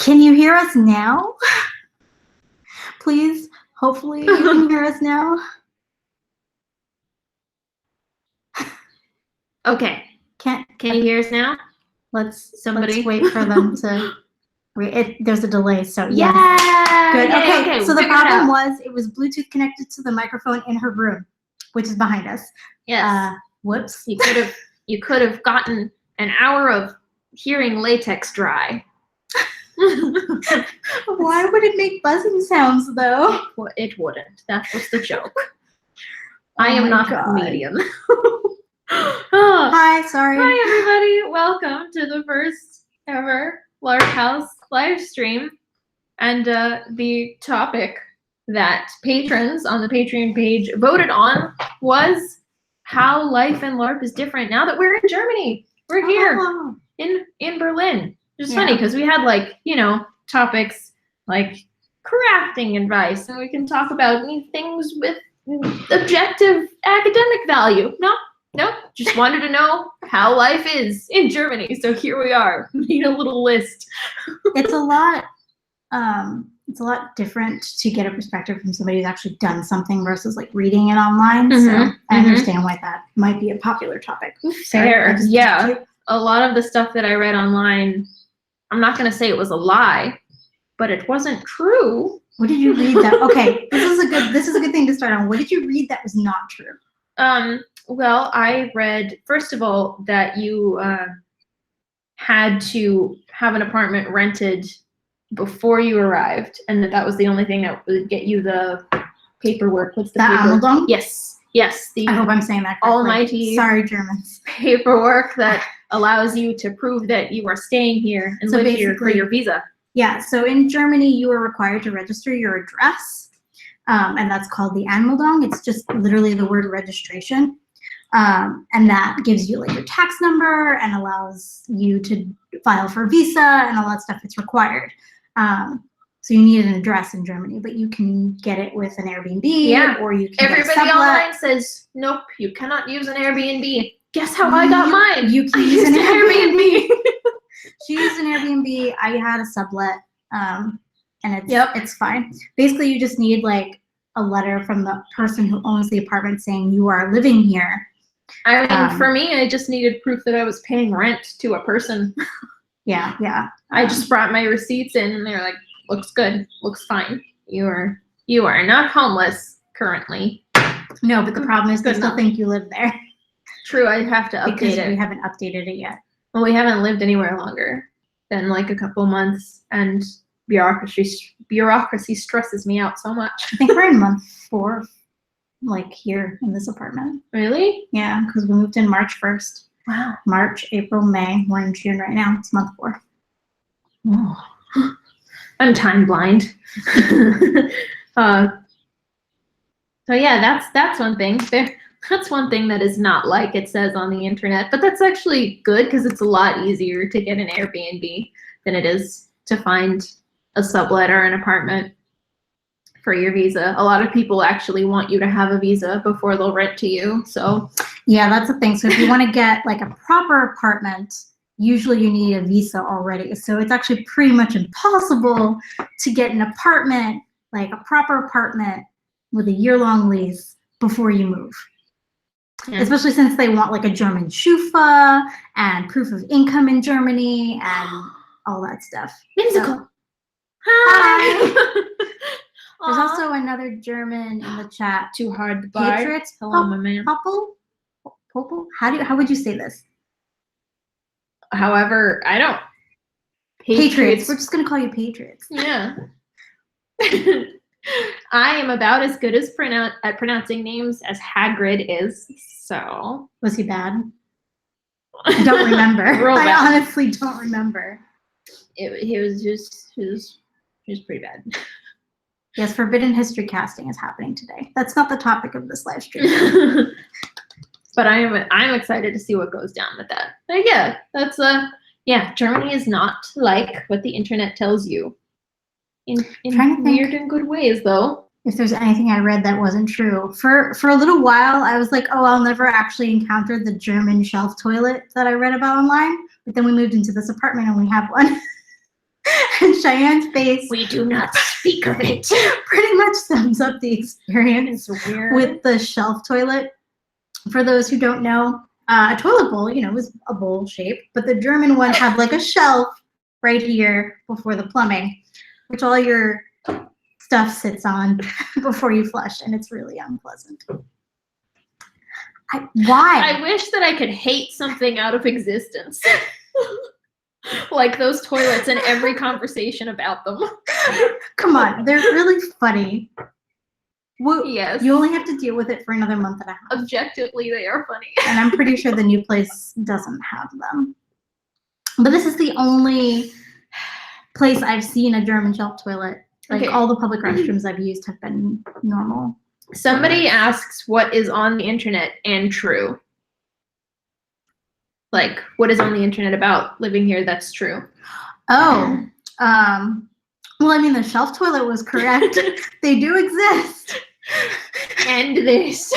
Can you hear us now? Please, hopefully you can hear us now. Okay. Can you hear us now? Let's wait for them to. There's a delay, so yeah. Good. Yay, okay. So the problem was it was Bluetooth connected to the microphone in her room, which is behind us. Yes. Whoops. You could have gotten an hour of hearing latex dry. Why would it make buzzing sounds though? It wouldn't. That was the joke. I am not a comedian. Hi, sorry. Hi everybody. Welcome to the first ever Larp House live stream. And the topic that patrons on the Patreon page voted on was how life in Larp is different now that we're in Germany. We're here in Berlin. Which is funny because we had topics like crafting advice, and we can talk about things with objective academic value. No, just wanted to know how life is in Germany. So here we are, made a little list. It's a lot different to get a perspective from somebody who's actually done something versus like reading it online. So I understand why that might be a popular topic. Fair, yeah. A lot of the stuff that I read online, I'm not going to say it was a lie, but it wasn't true. What did you read that? Okay, this is a good thing to start on. What did you read that was not true? Well, I read, first of all, that you had to have an apartment rented before you arrived, and that was the only thing that would get you the paperwork. What's the paper? Avalon? Yes. I hope I'm saying that correctly. Almighty. Sorry, Germans. Paperwork that allows you to prove that you are staying here and live here for your visa. Yeah. So in Germany, you are required to register your address, and that's called the Anmeldung. It's just literally the word registration. And that gives you like your tax number and allows you to file for visa and all that stuff that's required. So you need an address in Germany, but you can get it with an Airbnb or you can Everybody online says, nope, you cannot use an Airbnb. Guess how I got mine? You can use an Airbnb. She used an Airbnb. I had a sublet, and it's fine. Basically, you just need like a letter from the person who owns the apartment saying you are living here. I mean, for me, I just needed proof that I was paying rent to a person. Yeah. I just brought my receipts in, and they were like, "Looks good, looks fine. You are not homeless currently." No, but the problem is they still think you live there. True, I have to update it. Because we haven't updated it yet. Well, we haven't lived anywhere longer than like a couple months, and bureaucracy stresses me out so much. I think we're in month 4, like here in this apartment. Really? Yeah, because we moved in March 1st. Wow. March, April, May. We're in June right now. It's month 4. Oh. I'm time blind. So yeah, that's one thing. That's one thing that is not like it says on the internet, but that's actually good because it's a lot easier to get an Airbnb than it is to find a sublet or an apartment for your visa. A lot of people actually want you to have a visa before they'll rent to you. So yeah, that's the thing. So if you want to get like a proper apartment, usually you need a visa already. So it's actually pretty much impossible to get an apartment, like a proper apartment with a year-long lease before you move. Yeah. Especially since they want like a German Schufa and proof of income in Germany and all that stuff. Musical. So, hi. There's also another German in the chat. Too hard to buy. Patriots. Hello, my man. Popel? How would you say this? However, I don't. Patriots. We're just gonna call you Patriots. Yeah. I am about as good as at pronouncing names as Hagrid is. So was he bad? I don't remember. I honestly don't remember. He was pretty bad. Yes, Forbidden History casting is happening today. That's not the topic of this live stream. But I'm excited to see what goes down with that. But yeah, that's Germany is not like what the internet tells you. In weird and good ways, though. If there's anything I read that wasn't true. For a little while, I was like, oh, I'll never actually encounter the German shelf toilet that I read about online. But then we moved into this apartment and we have one. And Cheyenne's face We do not speak of it. pretty much sums up the experience It's weird. with the shelf toilet. For those who don't know, a toilet bowl, you know, was a bowl shape, but the German one had like a shelf right here before the plumbing, which all your stuff sits on before you flush, and it's really unpleasant. Why? I wish that I could hate something out of existence. Like those toilets and every conversation about them. Come on, they're really funny. Well, Yes. you only have to deal with it for another month and a half. Objectively, they are funny. And I'm pretty sure the new place doesn't have them. But this is the only place I've seen a German shelf toilet. Like Okay. all the public restrooms I've used have been normal. Somebody asks what is on the internet and true. Like, what is on the internet about living here that's true? Oh, well, I mean, the shelf toilet was correct. They do exist. And this.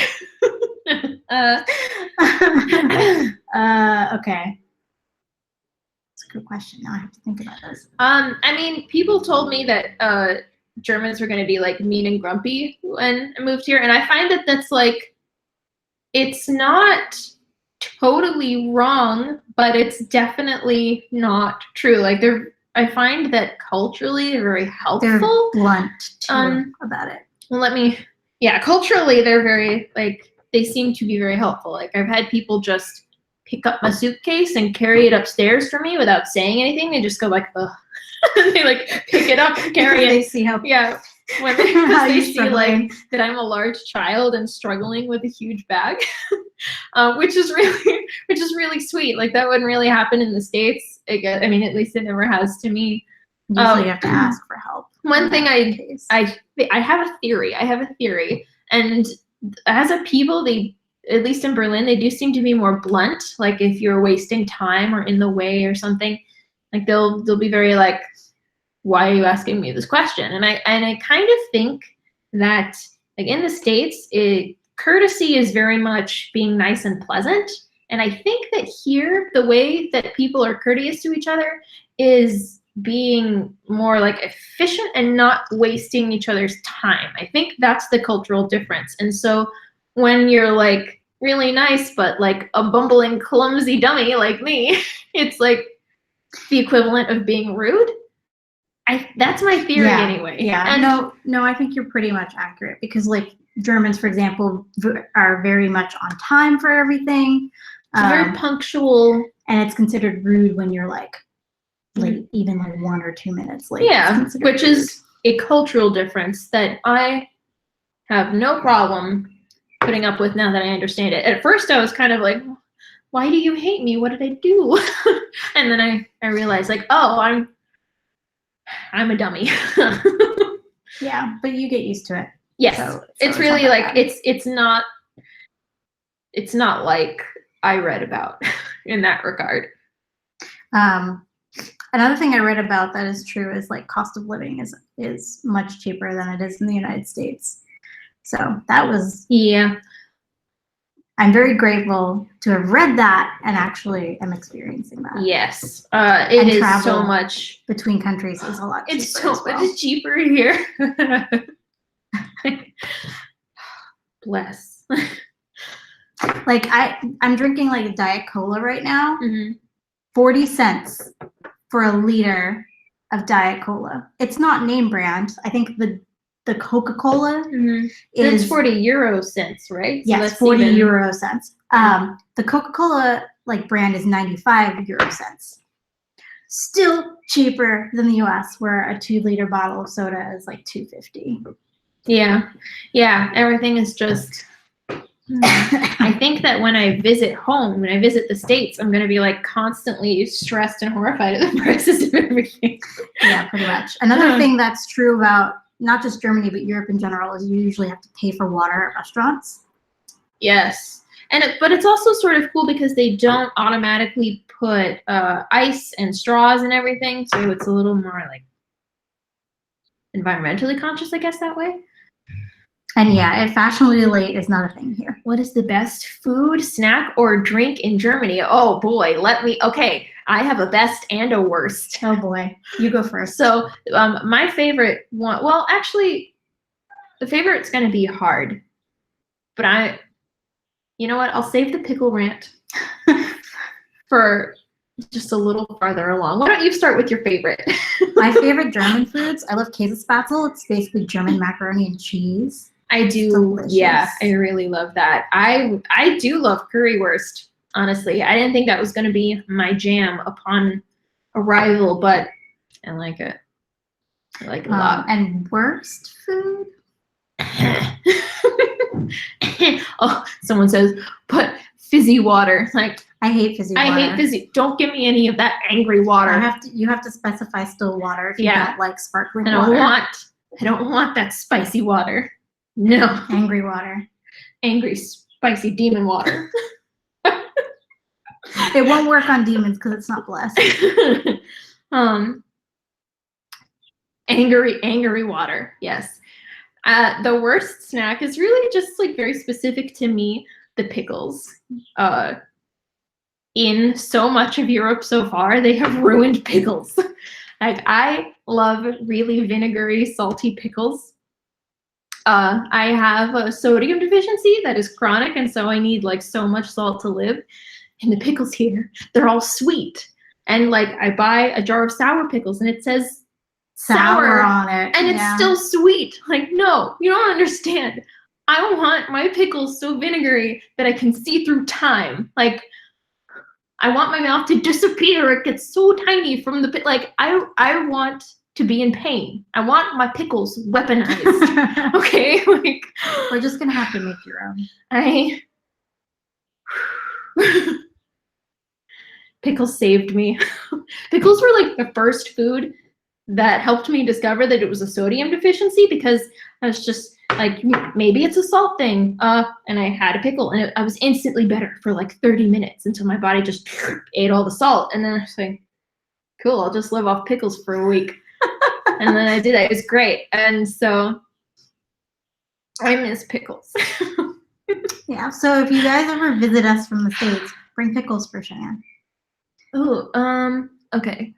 Okay. That's a good question. Now I have to think about this. I mean, people told me that Germans were going to be like mean and grumpy when I moved here, and I find that that's like, it's not totally wrong, but it's definitely not true. Like I find that culturally they're very They're helpful. blunt too about it. Well, culturally they're very, like, they seem to be very helpful. Like, I've had people just pick up my suitcase and carry it upstairs for me without saying anything. They just go like, ugh. They like pick it up, carry They it. see how Yeah. When they How they you're see struggling. like that I'm a large child and struggling with a huge bag, which is really sweet. Like, that wouldn't really happen in the States. I mean, at least it never has to me. usually you have to ask for help. One thing Case. I have a theory, and as a people, they, at least in Berlin, they do seem to be more blunt. Like, if you're wasting time or in the way or something, like they'll be very like, why are you asking me this question? And I kind of think that, like, in the States, courtesy is very much being nice and pleasant. And I think that here, the way that people are courteous to each other is being more like efficient and not wasting each other's time. I think that's the cultural difference. And so when you're like really nice, but like a bumbling, clumsy dummy like me, it's like the equivalent of being rude. That's my theory anyway. Yeah. And no, I think you're pretty much accurate, because like Germans, for example, are very much on time for everything. it's very punctual. And it's considered rude when you're like late, even like 1 or 2 minutes late. Yeah, It's which considered is a cultural difference that I have no problem putting up with now that I understand it. At first I was kind of like, why do you hate me? What did I do? And then I realized, like, oh, I'm a dummy. rude. Yeah, but you get used to it. Yes. So It's really not that like, bad. it's not like I read about in that regard. Another thing I read about that is true is like cost of living is much cheaper than it is in the United States. So that was, Yeah. I'm very grateful to have read that and actually am experiencing that. Yes. It And is travel so much. Between countries is a lot cheaper. It's so as well. much cheaper here. Bless. Like I'm drinking like a Diet Cola right now. Mhm. 40 cents for a liter of Diet Cola. It's not name brand. I think the Coca-Cola It's is 40 euro cents, right? So yes, that's 40 even- euro cents. The Coca-Cola like brand is 95 euro cents. Still cheaper than the US, where a 2-liter bottle of soda is like $2.50. Yeah. Yeah. Everything is just. I think that when I visit home, when I visit the States, I'm going to be like constantly stressed and horrified at the prices of everything. Yeah, pretty much. Another thing that's true about not just Germany, but Europe in general, is you usually have to pay for water at restaurants. Yes. But it's also sort of cool because they don't automatically put ice and straws and everything. So it's a little more like environmentally conscious, I guess, that way. And yeah, fashionably late is not a thing here. What is the best food, snack, or drink in Germany? Oh boy, okay. I have a best and a worst. Oh boy, you go first. So my favorite one, well, actually, the favorite's going to be hard. But you know what? I'll save the pickle rant for just a little farther along. Why don't you start with your favorite? My favorite German foods, I love Käsespätzle. It's basically German macaroni and cheese. I do. Delicious. Yeah, I really love that. I do love currywurst, honestly. I didn't think that was going to be my jam upon arrival, but I like it. I like it a lot. And worst food? Oh, someone says, put fizzy water. Like, I hate fizzy water. I hate fizzy. Don't give me any of that angry water. You have to specify still water if you Yeah. don't like sparkling I don't want that spicy water. No. angry water. Angry, spicy demon water. It won't work on demons because it's not blessed. Angry water. Yes. The worst snack is really just like very specific to me. The pickles. In so much of Europe so far, they have ruined pickles. Like, I love really vinegary, salty pickles. I have a sodium deficiency that is chronic, and so I need like so much salt to live. And the pickles here, they're all sweet. And like, I buy a jar of sour pickles and it says sour on it. and it's still sweet. Like, no, you don't understand. I want my pickles so vinegary that I can see through time. Like, I want my mouth to disappear. It gets so tiny from the like. I want to be in pain. I want my pickles weaponized. Okay, like, we're just gonna have to make your own. Pickles saved me. Pickles were like the first food that helped me discover that it was a sodium deficiency, because I was just like, maybe it's a salt thing. And I had a pickle and I was instantly better for like 30 minutes until my body just ate all the salt. And then I was like, cool, I'll just live off pickles for a week. And then I did that. It was great. And so I miss pickles. Yeah, so if you guys ever visit us from the States, bring pickles for Cheyenne. Oh, okay.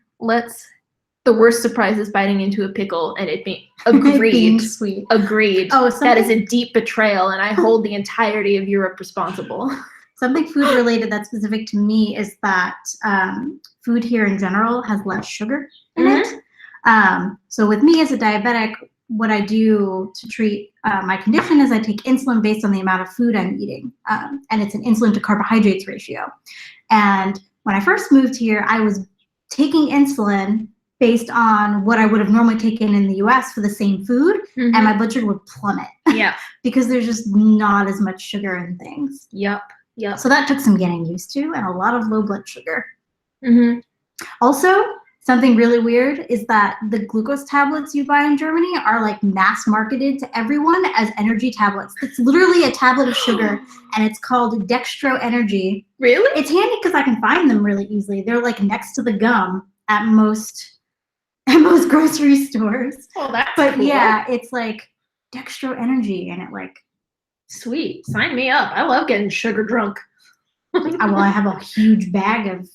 The worst surprise is biting into a pickle and it being agreed. Being sweet. Agreed. Oh, that is a deep betrayal, and I hold the entirety of Europe responsible. Something food related that's specific to me is that food here in general has less sugar in it. So with me as a diabetic, what I do to treat my condition is I take insulin based on the amount of food I'm eating. And it's an insulin to carbohydrates ratio. And when I first moved here, I was taking insulin based on what I would have normally taken in the US for the same food, and my blood sugar would plummet. Yeah. Because there's just not as much sugar in things. Yep. So that took some getting used to, and a lot of low blood sugar. Also, something really weird is that the glucose tablets you buy in Germany are like mass marketed to everyone as energy tablets. It's literally a tablet of sugar, and it's called Dextro Energy. Really? It's handy because I can find them really easily. They're like next to the gum at most grocery stores. Oh, that's But cool. yeah, it's like Dextro Energy, and it like, sweet. Sign me up. I love getting sugar drunk. I have a huge bag of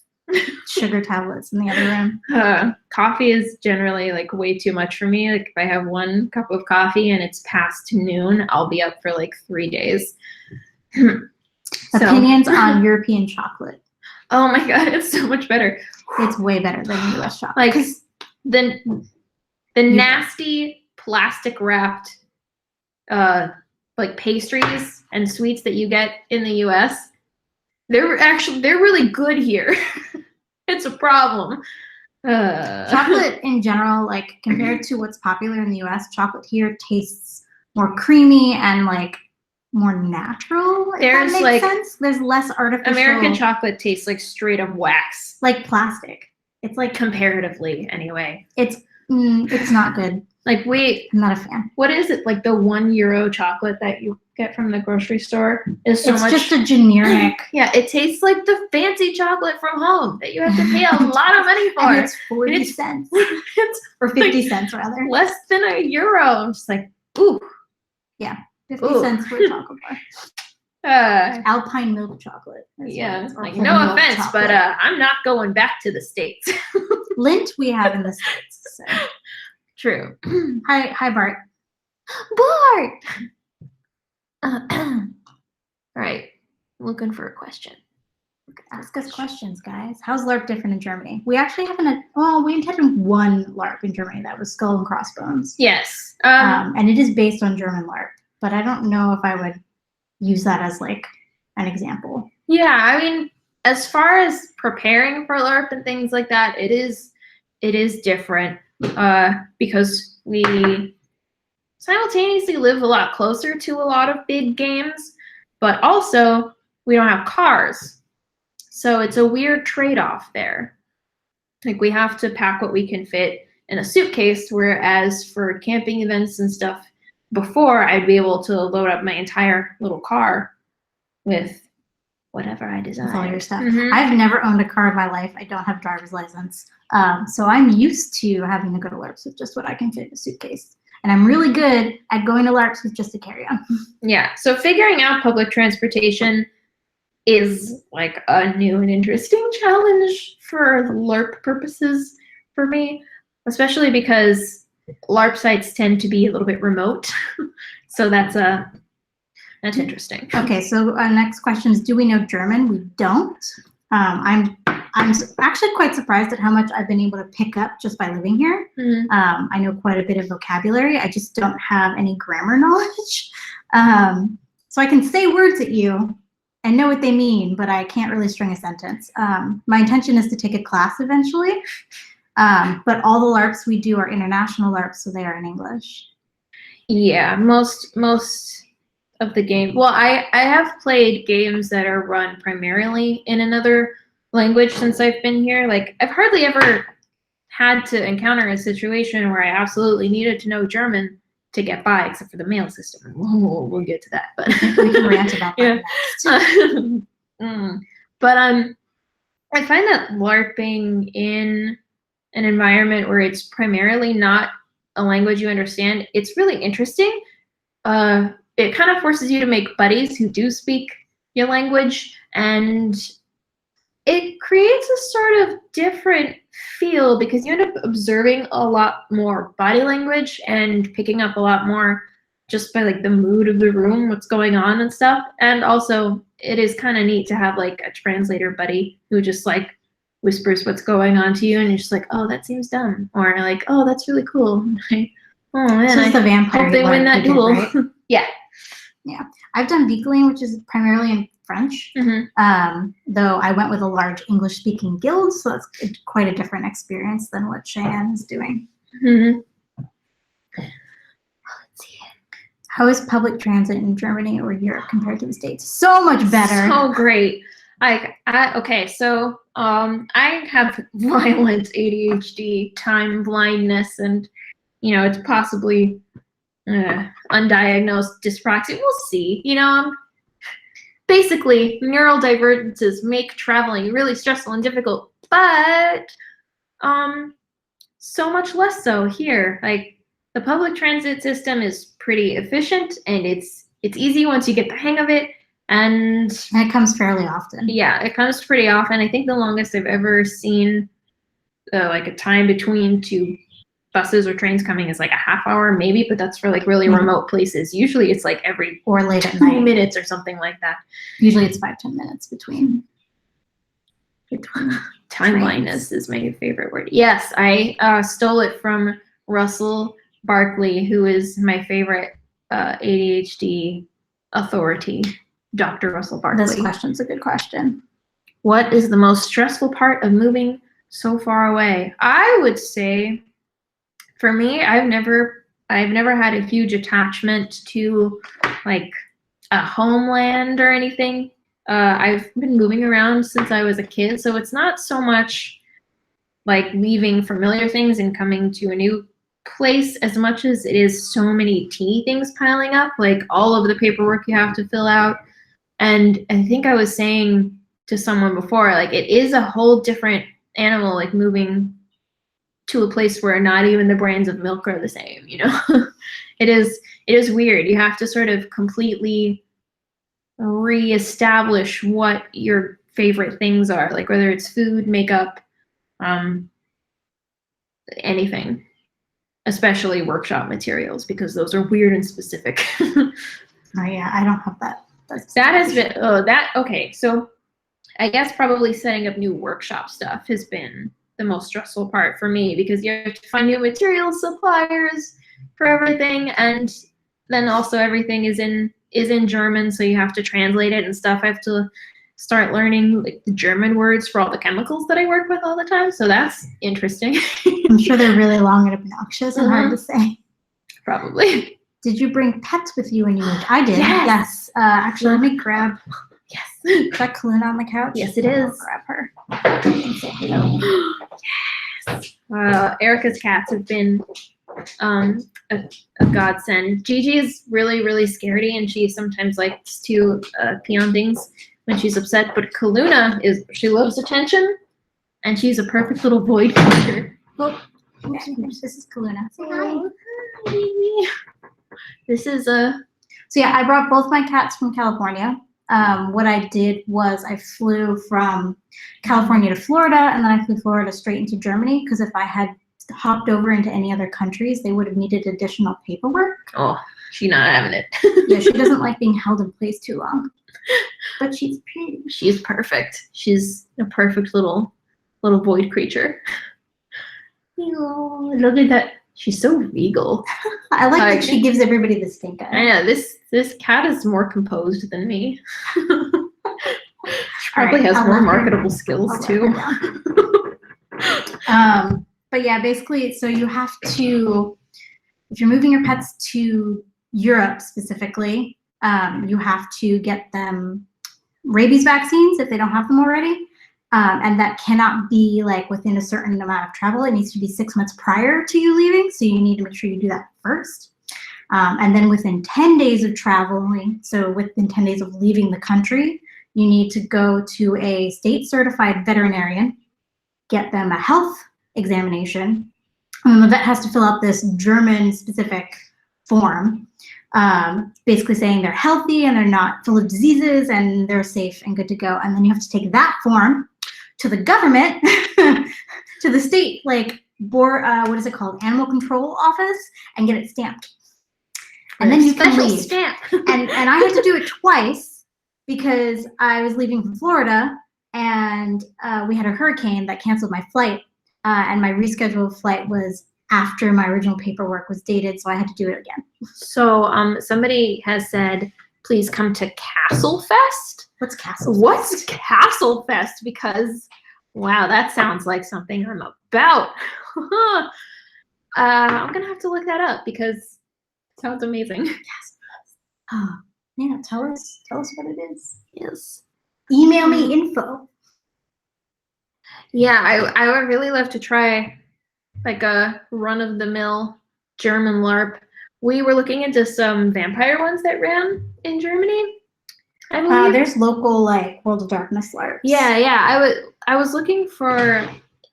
sugar tablets in the other room. Coffee is generally like way too much for me. Like, if I have one cup of coffee and it's past noon, I'll be up for like 3 days. Opinions on European chocolate. Oh my god, it's so much better. It's way better than US chocolate. Like, the nasty plastic wrapped like pastries and sweets that you get in the US, they're really good here. It's a problem. Chocolate in general, like compared to what's popular in the US, chocolate here tastes more creamy and like more natural. If There's that like makes sense. There's less artificial. American chocolate tastes like straight up wax. Like plastic. It's like Comparatively, anyway. it's not good. Like, wait, I'm not a fan. what is it? Like the €1 chocolate that you get from the grocery store is so It's much. just a generic. Yeah, it tastes like the fancy chocolate from home that you have to pay a lot of money for. And it's 40 And it's- cents. It's Or 50 cents rather. less than €1. I'm just like, ooh. 50 Ooh. cents for a chocolate bar. Alpine milk chocolate. Yeah, Or like whole no milk offense, but chocolate. I'm not going back to the States. Lint we have in the States. So. True. Hi, Bart. Bart! All right, looking for a question. Ask us questions, guys. How's LARP different in Germany? We actually haven't, we attended one LARP in Germany. That was Skull and Crossbones. Yes. And it is based on German LARP, but I don't know if I would use that as like an example. Yeah, I mean, as far as preparing for LARP and things like that, it is different because we simultaneously live a lot closer to a lot of big games, but also we don't have cars. So it's a weird trade-off there. Like we have to pack what we can fit in a suitcase, whereas for camping events and stuff, before I'd be able to load up my entire little car with whatever I desire. With all your stuff. I've never owned a car in my life. I don't have a driver's license. So I'm used to having to go to LARPs with just what I can fit in a suitcase. And I'm really good at going to LARPs with just a carry-on. Yeah, so figuring out public transportation is like a new and interesting challenge for LARP purposes for me, especially because LARP sites tend to be a little bit remote. So that's interesting. Okay, so our next question is, do we know German? We don't. I'm actually quite surprised at how much I've been able to pick up just by living here. I know quite a bit of vocabulary. I just don't have any grammar knowledge. So I can say words at you and know what they mean, but I can't really string a sentence. My intention is to take a class eventually, but all the LARPs we do are international LARPs, so they are in English. Yeah, most of the game. Well, I have played games that are run primarily in another language since I've been here. Like I've hardly ever had to encounter a situation where I absolutely needed to know German to get by, except for the mail system. We'll get to that, but we can rant about that next. But I find that LARPing in an environment where it's primarily not a language you understand, it's really interesting. It kind of forces you to make buddies who do speak your language, and it creates a sort of different feel because you end up observing a lot more body language and picking up a lot more just by like the mood of the room, what's going on and stuff. And also it is kind of neat to have like a translator buddy who just like whispers what's going on to you, and you're just like, oh, that seems dumb, or like, oh, that's really cool. Like, oh man, so the vampire hope they win that duel. Right? Yeah. I've done Beagling, which is primarily in French, though I went with a large English-speaking guild, so that's quite a different experience than what Cheyenne is doing. Let's see. How is public transit in Germany or Europe compared to the States? So much better. So great. Okay, so I have violent ADHD, time blindness, and it's possibly undiagnosed dyspraxia. We'll see. Basically, neural divergences make traveling really stressful and difficult, but so much less so here. Like the public transit system is pretty efficient, and it's easy once you get the hang of it. And it comes fairly often. Yeah, it comes pretty often. I think the longest I've ever seen like a time between two buses or trains coming is like a half hour maybe, but that's for like really remote places. Usually it's like every or late at 2 night. minutes or something like that. Usually it's 5-10 minutes between time blindness is my favorite word. Yes, I stole it from Russell Barkley, who is my favorite ADHD authority, Dr. Russell Barkley. This question's a good question. What is the most stressful part of moving so far away? I would say, for me, I've never had a huge attachment to like a homeland or anything. I've been moving around since I was a kid, so it's not so much like leaving familiar things and coming to a new place as much as it is so many teeny things piling up, like all of the paperwork you have to fill out. And I think I was saying to someone before, like it is a whole different animal, like moving to a place where not even the brands of milk are the same, It is weird. You have to sort of completely reestablish what your favorite things are, like whether it's food, makeup, anything, especially workshop materials, because those are weird and specific. Oh yeah, I don't have that. That has been okay. So I guess probably setting up new workshop stuff has been the most stressful part for me, because you have to find new materials, suppliers for everything, and then also everything is in German, so you have to translate it and stuff. I have to start learning like the German words for all the chemicals that I work with all the time, so that's interesting. I'm sure they're really long and obnoxious and hard to say. Probably. Did you bring pets with you when you moved? I did. Yes. Actually, let me grab. Yes. Is that Kaluna on the couch? Yes, it is. I'll grab her. And say hello. Yes. Erica's cats have been a godsend. Gigi is really, really scaredy, and she sometimes likes to pee on things when she's upset. But Kaluna she loves attention, and she's a perfect little void creature. Oh, Okay, this is Kaluna. Say hi. oh, hi. This is So yeah, I brought both my cats from California. What I did was I flew from California to Florida, and then I flew Florida straight into Germany, because if I had hopped over into any other countries, they would have needed additional paperwork. Oh, she's not having it. Yeah, she doesn't like being held in place too long. But she's pretty. She's perfect. She's a perfect little void creature. Oh, look at that. She's so regal. I like that she gives everybody the stink eye. Yeah, this cat is more composed than me. She probably has more marketable skills too. But yeah, basically, so you have to, if you're moving your pets to Europe specifically, you have to get them rabies vaccines if they don't have them already. And that cannot be like within a certain amount of travel. It needs to be 6 months prior to you leaving. So you need to make sure you do that first. And then within 10 days of traveling, so within 10 days of leaving the country, you need to go to a state certified veterinarian, get them a health examination. And then the vet has to fill out this German specific form, basically saying they're healthy and they're not full of diseases and they're safe and good to go. And then you have to take that form to the government, to the state, like, board, what is it called? Animal control office, and get it stamped. And then you can leave. Stamp. And I had to do it twice because I was leaving from Florida and we had a hurricane that canceled my flight. And my rescheduled flight was after my original paperwork was dated, so I had to do it again. So somebody has said, please come to Castle Fest. What's Castle Fest? What's Castle Fest? Because, wow, that sounds like something I'm about. I'm going to have to look that up because it sounds amazing. Oh, yeah, tell us what it is. Yes. Email me info. Yeah, I would really love to try like a run-of-the-mill German LARP. We were looking into some vampire ones that ran in Germany. I believe. There's local like World of Darkness LARPs. Yeah. I was looking for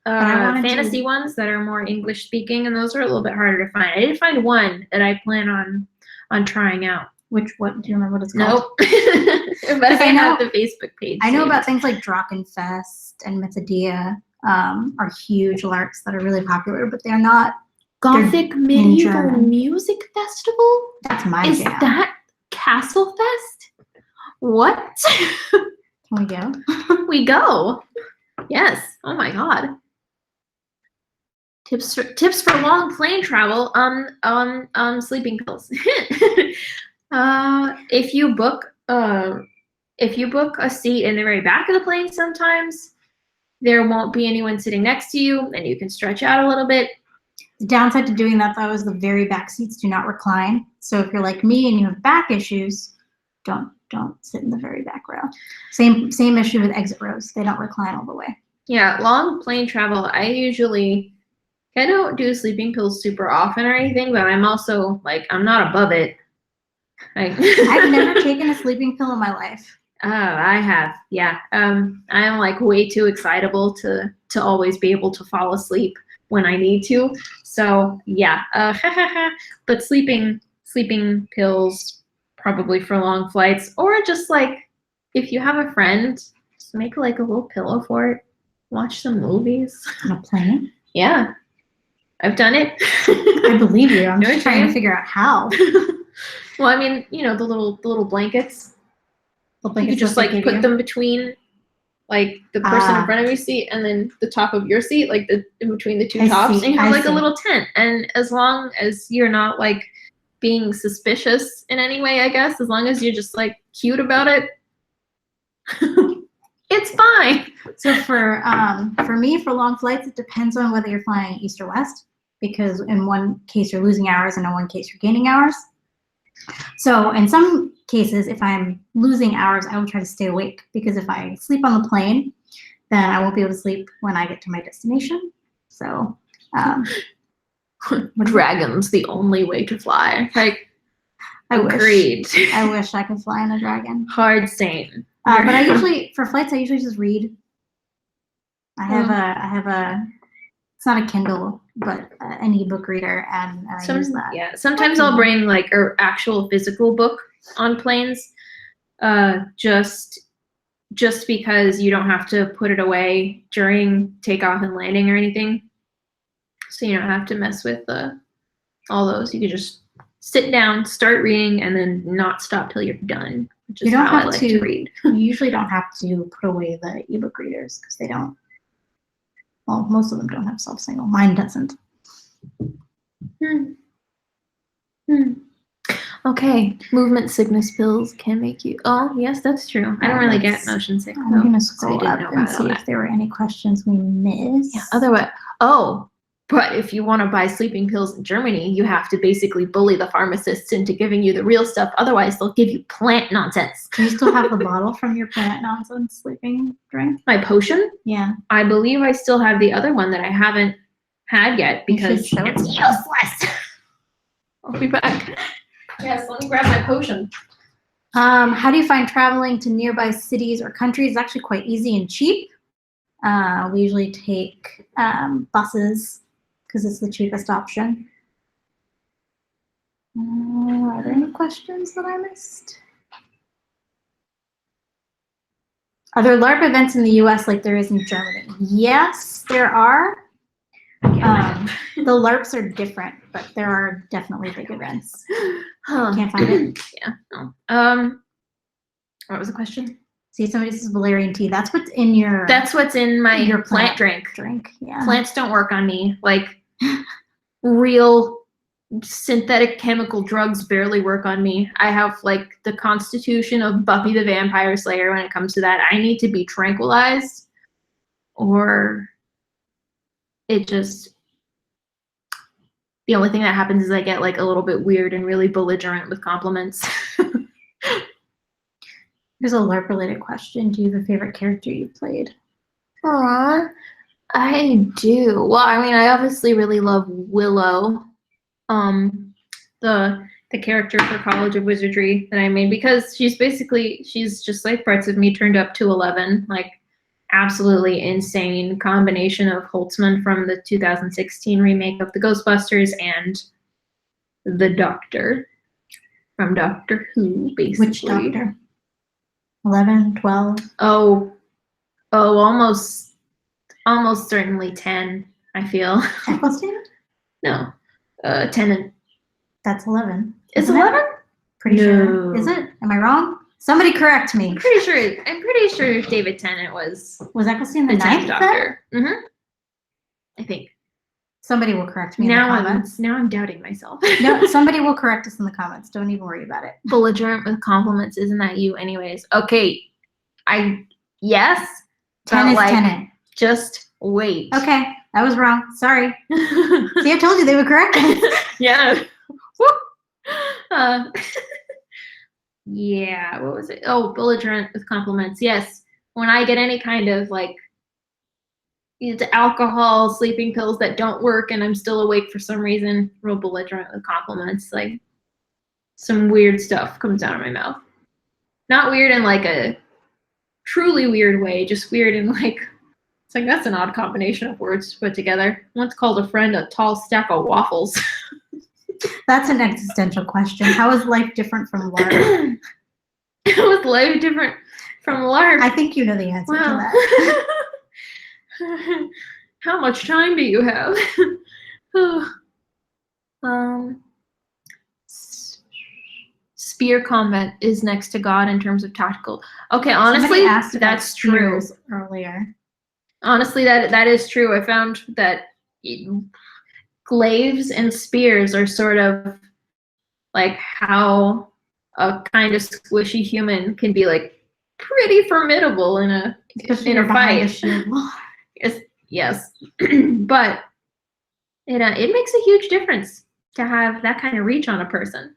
fantasy ones that are more English speaking, and those are a little bit harder to find. I did find one that I plan on trying out. What do you remember what it's called? Nope. But I know the Facebook page. I know about things like Drachenfest and Mythodia are huge LARPs that are really popular, but they're not Gothic Medieval Music Festival? That's my Is jam. that Castle Fest? What? Can we go? We go. Yes. Oh my god. Tips for long plane travel. Sleeping pills. If you book a seat in the very back of the plane, sometimes there won't be anyone sitting next to you, and you can stretch out a little bit. The downside to doing that, though, is the very back seats do not recline. So if you're like me and you have back issues, don't sit in the very back row. Same issue with exit rows. They don't recline all the way. Yeah, long plane travel, I don't do sleeping pills super often or anything, but I'm also like, I'm not above it. I've never taken a sleeping pill in my life. Oh, I have. Yeah. I'm like way too excitable to always be able to fall asleep when I need to. So yeah. But sleeping pills probably for long flights, or just like if you have a friend, just make like a little pillow for it. Watch some movies. On a plane? Yeah, I've done it. I believe you. I'm You're just trying to figure out how. Well, I mean, you know, the little blankets. The You blankets could just that like they give put you. them between like the person in Ah. front of your seat and then the top of your seat, like the in between the two I tops, see, and you have I like a see. little tent. And as long as you're not like being suspicious in any way, I guess, as long as you're just like cute about it, it's fine. So for me, for long flights, it depends on whether you're flying east or west, because in one case you're losing hours and in one case you're gaining hours. So in some cases, if I'm losing hours, I will try to stay awake, because if I sleep on the plane, then I won't be able to sleep when I get to my destination. So Dragon's the only way to fly. Like, I agreed. I wish I could fly on a dragon. Hard same. But I usually, for flights, I usually just read. I have a, it's not a Kindle, but an ebook reader, and I use that. Yeah, sometimes I'll bring like an actual physical book on planes, just because you don't have to put it away during takeoff and landing or anything. So you don't have to mess with all those. You could just sit down, start reading, and then not stop till you're done, which is how I like to read. You usually don't have to put away the ebook readers, because they don't. Well, most of them don't have self-signal. Mine doesn't. Okay, movement sickness pills can make you. Oh, yes, that's true. I don't really get motion sick. I'm gonna scroll didn't up know and about see that. if there were any questions we missed. Yeah, otherwise, but if you want to buy sleeping pills in Germany, you have to basically bully the pharmacists into giving you the real stuff. Otherwise, they'll give you plant nonsense. Do you still have the bottle from your plant nonsense sleeping drink? My potion? Yeah. I believe I still have the other one that I haven't had yet because You should show it's it. useless. I'll be back. Yes, let me grab my potion. How do you find traveling to nearby cities or countries? It's actually quite easy and cheap. We usually take buses, because it's the cheapest option. Are there any questions that I missed? Are there LARP events in the US like there is in Germany? Yes, there are. The LARPs are different, but there are definitely big events. Can't find it. Yeah. No. What was the question? See, somebody says valerian tea. That's what's in your. That's what's in my your plant drink. Yeah. Plants don't work on me. Like real synthetic chemical drugs barely work on me. I have like the constitution of Buffy the Vampire Slayer when it comes to that. I need to be tranquilized, or it just, the only thing that happens is I get like a little bit weird and really belligerent with compliments. Here's a LARP related question. Do you have a favorite character you've played? Aww, I do. Well, I mean, I obviously really love Willow, the character for College of Wizardry that I made, because she's just like parts of me turned up to 11, like absolutely insane combination of Holtzman from the 2016 remake of the Ghostbusters and the Doctor from Doctor Who, basically. Which Doctor? 11, 12? Oh, almost certainly 10, I feel. Eccleston? No, Tennant. That's 11. It's Isn't it? 11? Pretty No. sure. Is it? Am I wrong? Somebody correct me. I'm pretty sure David Tennant was Was Eccleston the the 10th 9th then? Doctor. Mm-hmm. I think. Somebody will correct me in the comments. Now I'm doubting myself. No, somebody will correct us in the comments. Don't even worry about it. Belligerent with compliments, isn't that you anyways? Okay. Yes. 10 is like, Tennant. Just wait. Okay, I was wrong. Sorry. See, I told you they would correct us. Yeah. Yeah, what was it? Oh, belligerent with compliments. Yes. When I get any kind of like it's alcohol, sleeping pills that don't work and I'm still awake for some reason, real belligerent with compliments. Like some weird stuff comes out of my mouth. Not weird in like a truly weird way, just weird in like, it's like that's an odd combination of words to put together. Once called a friend a tall stack of waffles. That's an existential question. How is life different from LARP? How is life different from LARP? I think you know the answer to Wow. that. How much time do you have? Spear combat is next to God in terms of tactical. Okay, honestly, Somebody asked about that's true. spears earlier. Honestly, that is true. I found that glaives and spears are sort of like how a kind of squishy human can be like pretty formidable in a fight. Yes, but it makes a huge difference to have that kind of reach on a person.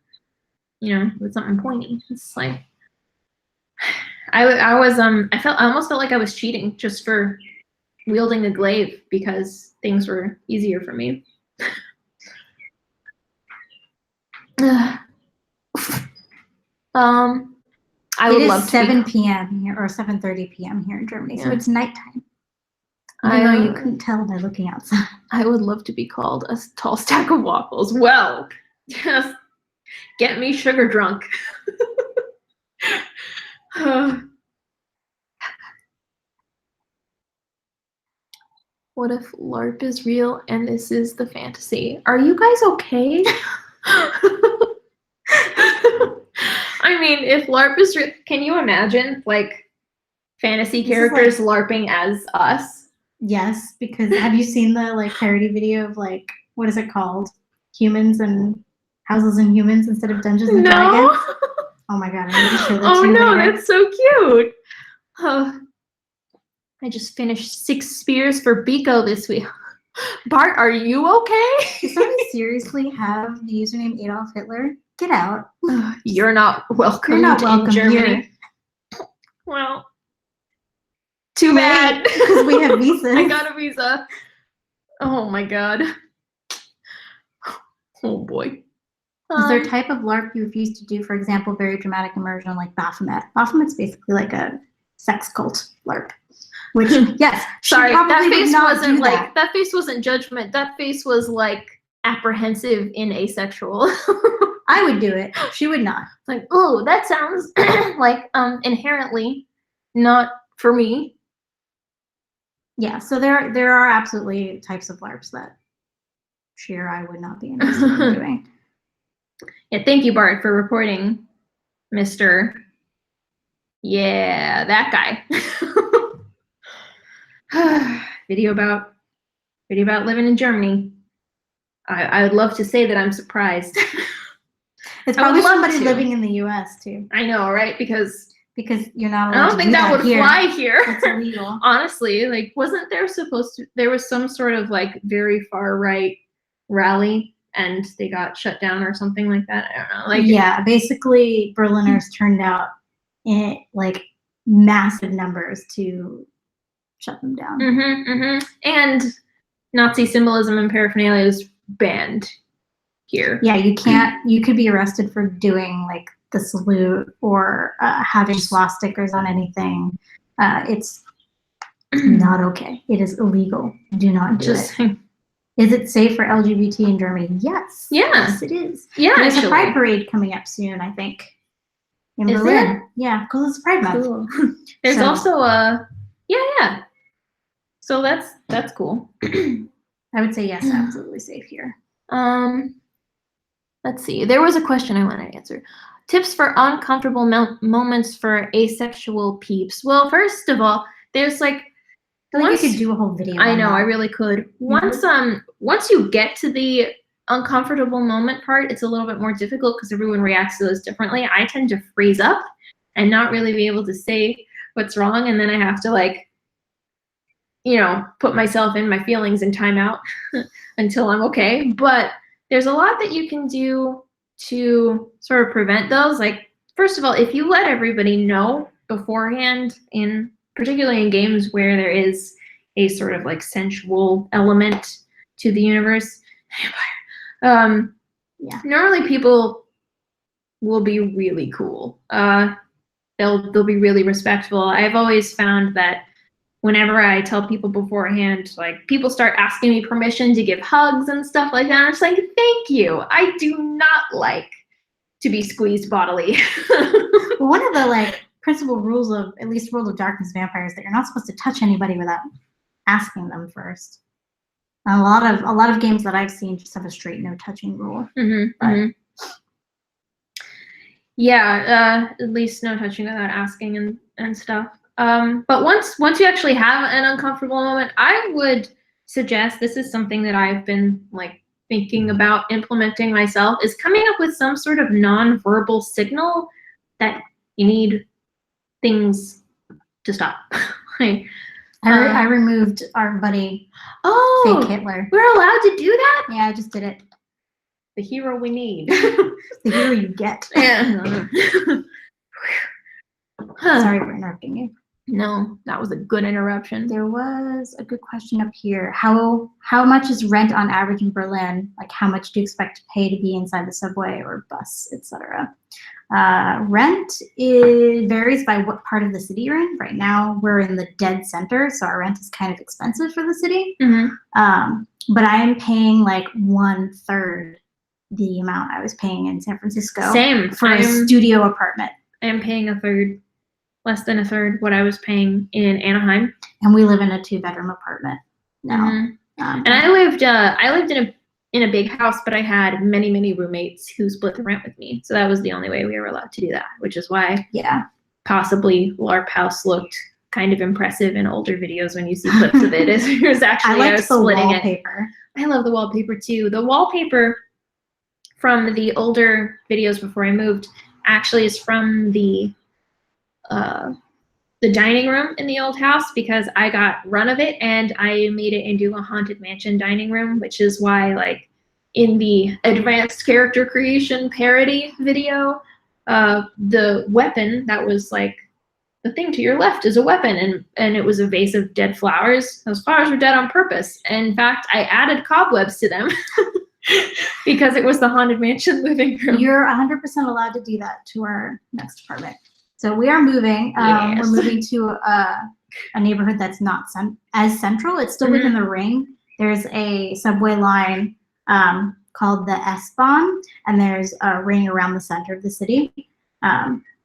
You know, with something pointy. It's like I almost felt like I was cheating just for wielding a glaive because things were easier for me. I would love to 7 p.m. here, or 7:30 p.m. here in Germany, so it's nighttime. I know you couldn't tell by looking outside. I would love to be called a tall stack of waffles. Well, just get me sugar drunk. What if LARP is real and this is the fantasy? Are you guys okay? I mean, if LARP is real, can you imagine like fantasy characters LARPing as us? Yes, because have you seen the like parody video of like, what is it called? Humans and Houses and Humans instead of Dungeons and Dragons? Oh my god, I need to show that to you. Oh no, that's so cute. I just finished 6 spears for Biko this week. Bart, are you okay? Does somebody seriously have the username Adolf Hitler? Get out. You're not welcome. You're not welcome in Germany. here. Well, too bad. Because we have visas. I got a visa. Oh my god. Oh boy. Is there a type of LARP you refuse to do? For example, very dramatic immersion like Baphomet. Baphomet's basically like a sex cult LARP. Which, yes, sorry, that face wasn't like that face wasn't judgment. That face was like apprehensive in asexual. I would do it. She would not. Like, oh, that sounds like inherently not for me. Yeah, so there are absolutely types of LARPs that sheer I would not be interested in doing. Yeah, thank you, Bart, for reporting, Mr. Yeah, that guy. Video about living in Germany. I would love to say that I'm surprised. It's probably somebody living in the U.S. too. I know, right? Because you're not allowed I don't think that would fly here. It's illegal. Honestly, like, wasn't there there was some sort of like very far right rally and they got shut down or something like that? I don't know. Like, yeah, basically Berliners turned out in like massive numbers to shut them down. And Nazi symbolism and paraphernalia is banned here. Yeah, you can't. You could be arrested for doing like the salute or having swastikas on anything. It's not okay. It is illegal. Do not do it. Is it safe for LGBT in Germany? Yes. Yeah. Yes, it is. Yeah. There's a Pride parade coming up soon, I think. In Berlin. There? Yeah, because it's Pride Month. Cool. There's also a yeah. So that's cool. I would say yes, absolutely safe here. Let's see. There was a question I want to answer. Tips for uncomfortable moments for asexual peeps. Well, first of all, there's like I think you could do a whole video. I know, I really could. Once you get to the uncomfortable moment part, it's a little bit more difficult because everyone reacts to those differently. I tend to freeze up and not really be able to say what's wrong, and then I have to like, you know, put myself in my feelings and time out until I'm okay. But there's a lot that you can do to sort of prevent those. Like, first of all, if you let everybody know beforehand, particularly in games where there is a sort of like sensual element to the universe, normally people will be really cool. They'll be really respectful. I've always found that whenever I tell people beforehand, like people start asking me permission to give hugs and stuff like that. I'm just like, thank you. I do not like to be squeezed bodily. Well, one of the like principal rules of at least World of Darkness vampires that you're not supposed to touch anybody without asking them first. A lot of games that I've seen just have a straight no touching rule. Yeah, at least no touching without asking and stuff. But once you actually have an uncomfortable moment, I would suggest, this is something that I've been like thinking about implementing myself, is coming up with some sort of non-verbal signal that you need things to stop. Like, I removed our buddy fake Hitler. We're allowed to do that? Yeah, I just did it. The hero we need. The hero you get. Yeah. Sorry for interrupting you. No, that was a good interruption. There was a good question up here. How much is rent on average in Berlin? Like, how much do you expect to pay to be inside the subway or bus, etc.? Rent varies by what part of the city you're in. Right now, we're in the dead center, so our rent is kind of expensive for the city. But I am paying like 1/3 the amount I was paying in San Francisco. Same. For a studio apartment. I am paying 1/3. Less than 1/3 what I was paying in Anaheim, and we live in a 2-bedroom apartment now. And I lived in a big house, but I had many roommates who split the rent with me, so that was the only way we were allowed to do that, which is why possibly Larp House looked kind of impressive in older videos when you see clips of it. There's actually I was splitting wallpaper. I love the wallpaper too. The wallpaper from the older videos before I moved actually is from the dining room in the old house, because I got run of it and I made it into a haunted mansion dining room, which is why, like, in the advanced character creation parody video, the weapon that was like the thing to your left is a weapon, and it was a vase of dead flowers. Those flowers were dead on purpose. And in fact, I added cobwebs to them because it was the haunted mansion living room. You're 100% allowed to do that to our next apartment. So we are moving. We're moving to a neighborhood that's not as central. It's still within the ring. There's a subway line called the S-Bahn, and there's a ring around the center of the city.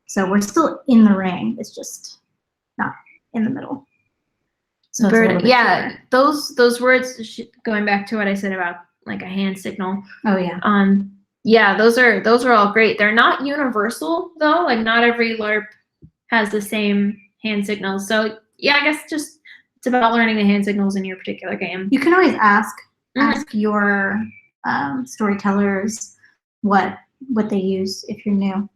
So we're still in the ring. It's just not in the middle. So yeah, those words, going back to what I said about like a hand signal. Oh yeah. Yeah, those are all great. They're not universal though. Like, not every LARP has the same hand signals. So yeah, I guess just it's about learning the hand signals in your particular game. You can always ask your storytellers what they use if you're new.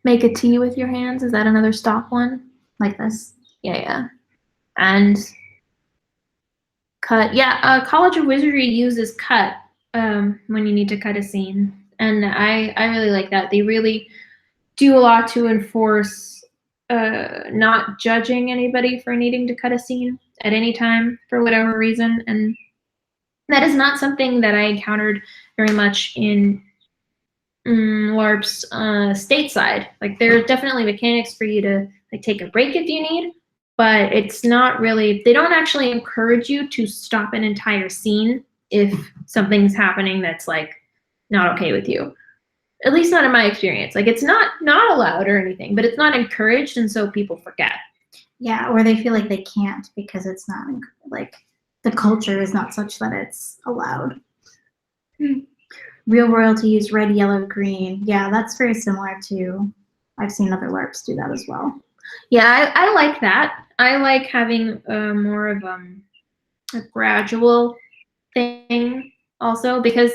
Make a T with your hands. Is that another stop one? Like this? Yeah. And cut. Yeah, College of Wizardry uses cut when you need to cut a scene. And I really like that. They really do a lot to enforce not judging anybody for needing to cut a scene at any time for whatever reason. And that is not something that I encountered very much in LARP's stateside. Like, there are definitely mechanics for you to like take a break if you need, but it's not really, they don't actually encourage you to stop an entire scene if something's happening that's like not okay with you. At least not in my experience. Like, it's not allowed or anything, but it's not encouraged, and so people forget. Yeah, or they feel like they can't because it's not, like, the culture is not such that it's allowed. Real royalty use red, yellow, green. Yeah, that's very similar to, I've seen other LARPs do that as well. Yeah, I like that. I like having more of a gradual thing also, because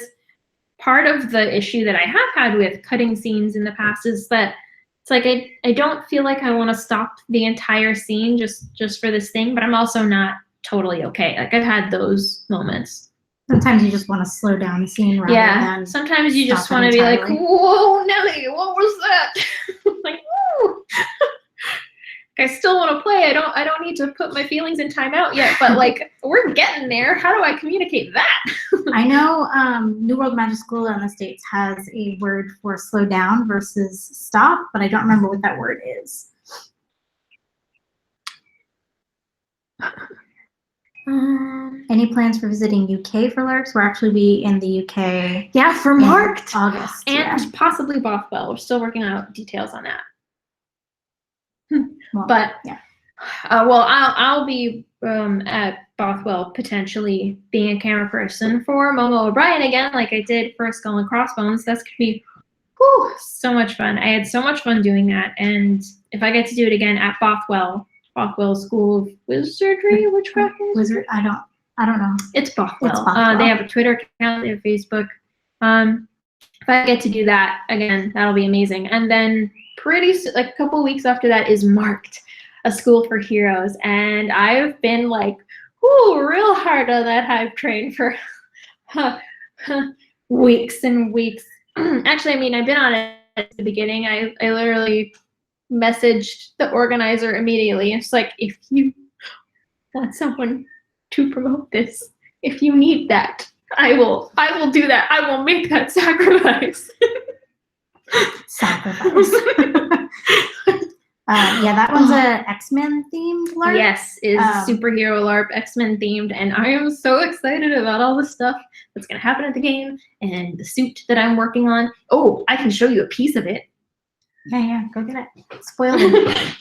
part of the issue that I have had with cutting scenes in the past is that it's like I don't feel like I want to stop the entire scene just for this thing, but I'm also not totally okay. Like, I've had those moments. Sometimes you just want to slow down the scene rather than sometimes you just want to be like, whoa, Nelly, what was that? Like, whoa. I still want to play. I don't need to put my feelings in timeout yet, but like we're getting there. How do I communicate that? I know New World Magic School in the States has a word for slow down versus stop, but I don't remember what that word is. Any plans for visiting UK for LARPs? We'll actually be in the UK. Yeah, for Marked August. and possibly Bothwell. We're still working out details on that. Well, but yeah. Well, I'll be at Bothwell potentially being a camera person for Momo O'Brien again, like I did for Skull and Crossbones. That's gonna be so much fun. I had so much fun doing that, and if I get to do it again at Bothwell School of Wizardry, Witchcraft, Wizard. I don't know. It's Bothwell. It's Bothwell. They have a Twitter account, they have Facebook. If I get to do that again, that'll be amazing. And then pretty soon, like a couple of weeks after that, is Marked, a school for heroes, and I've been like, real hard on that hype train for weeks and weeks. Actually, I mean, I've been on it at the beginning. I literally messaged the organizer immediately. It's like, if you want someone to promote this, if you need that, I will do that. I will make that sacrifice. Sacrifice. Yeah, that one's a X-Men themed LARP. Yes, is superhero LARP, X-Men themed, and I am so excited about all the stuff that's gonna happen at the game and the suit that I'm working on. Oh, I can show you a piece of it. Yeah, go get it. Spoiled it.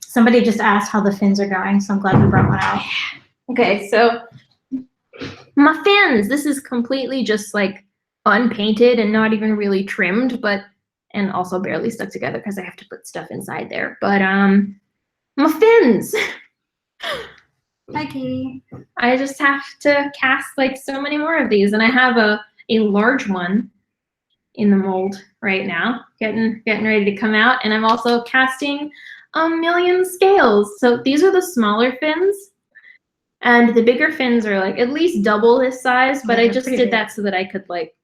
Somebody just asked how the fins are going, so I'm glad we brought one out. Okay, so my fins. This is completely just like unpainted and not even really trimmed, and also barely stuck together because I have to put stuff inside there. But my fins. Hi, Katie. I just have to cast like so many more of these, and I have a large one in the mold right now, getting ready to come out, and I'm also casting a million scales. So these are the smaller fins, and the bigger fins are like at least double this size, but I just did that so that I could like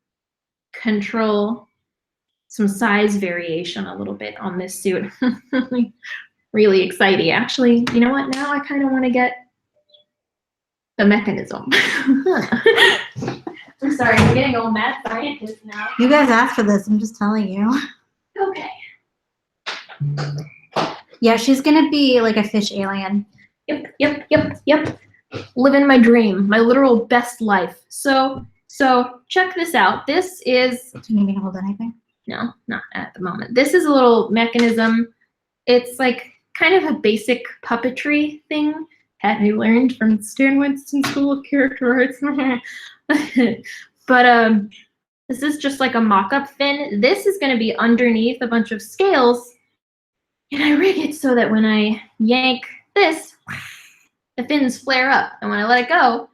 control some size variation a little bit on this suit. Really exciting. Actually, you know what? Now I kind of want to get the mechanism. I'm sorry, I'm getting all mad scientist now. You guys asked for this, I'm just telling you. Okay. Yeah, she's gonna be like a fish alien. Yep. Living my dream, my literal best life. So check this out. This is... Do you need me to hold anything? No, not at the moment. This is a little mechanism. It's like kind of a basic puppetry thing that I learned from Stan Winston School of Character Arts. But this is just like a mock-up fin. This is going to be underneath a bunch of scales, and I rig it so that when I yank this, the fins flare up, and when I let it go,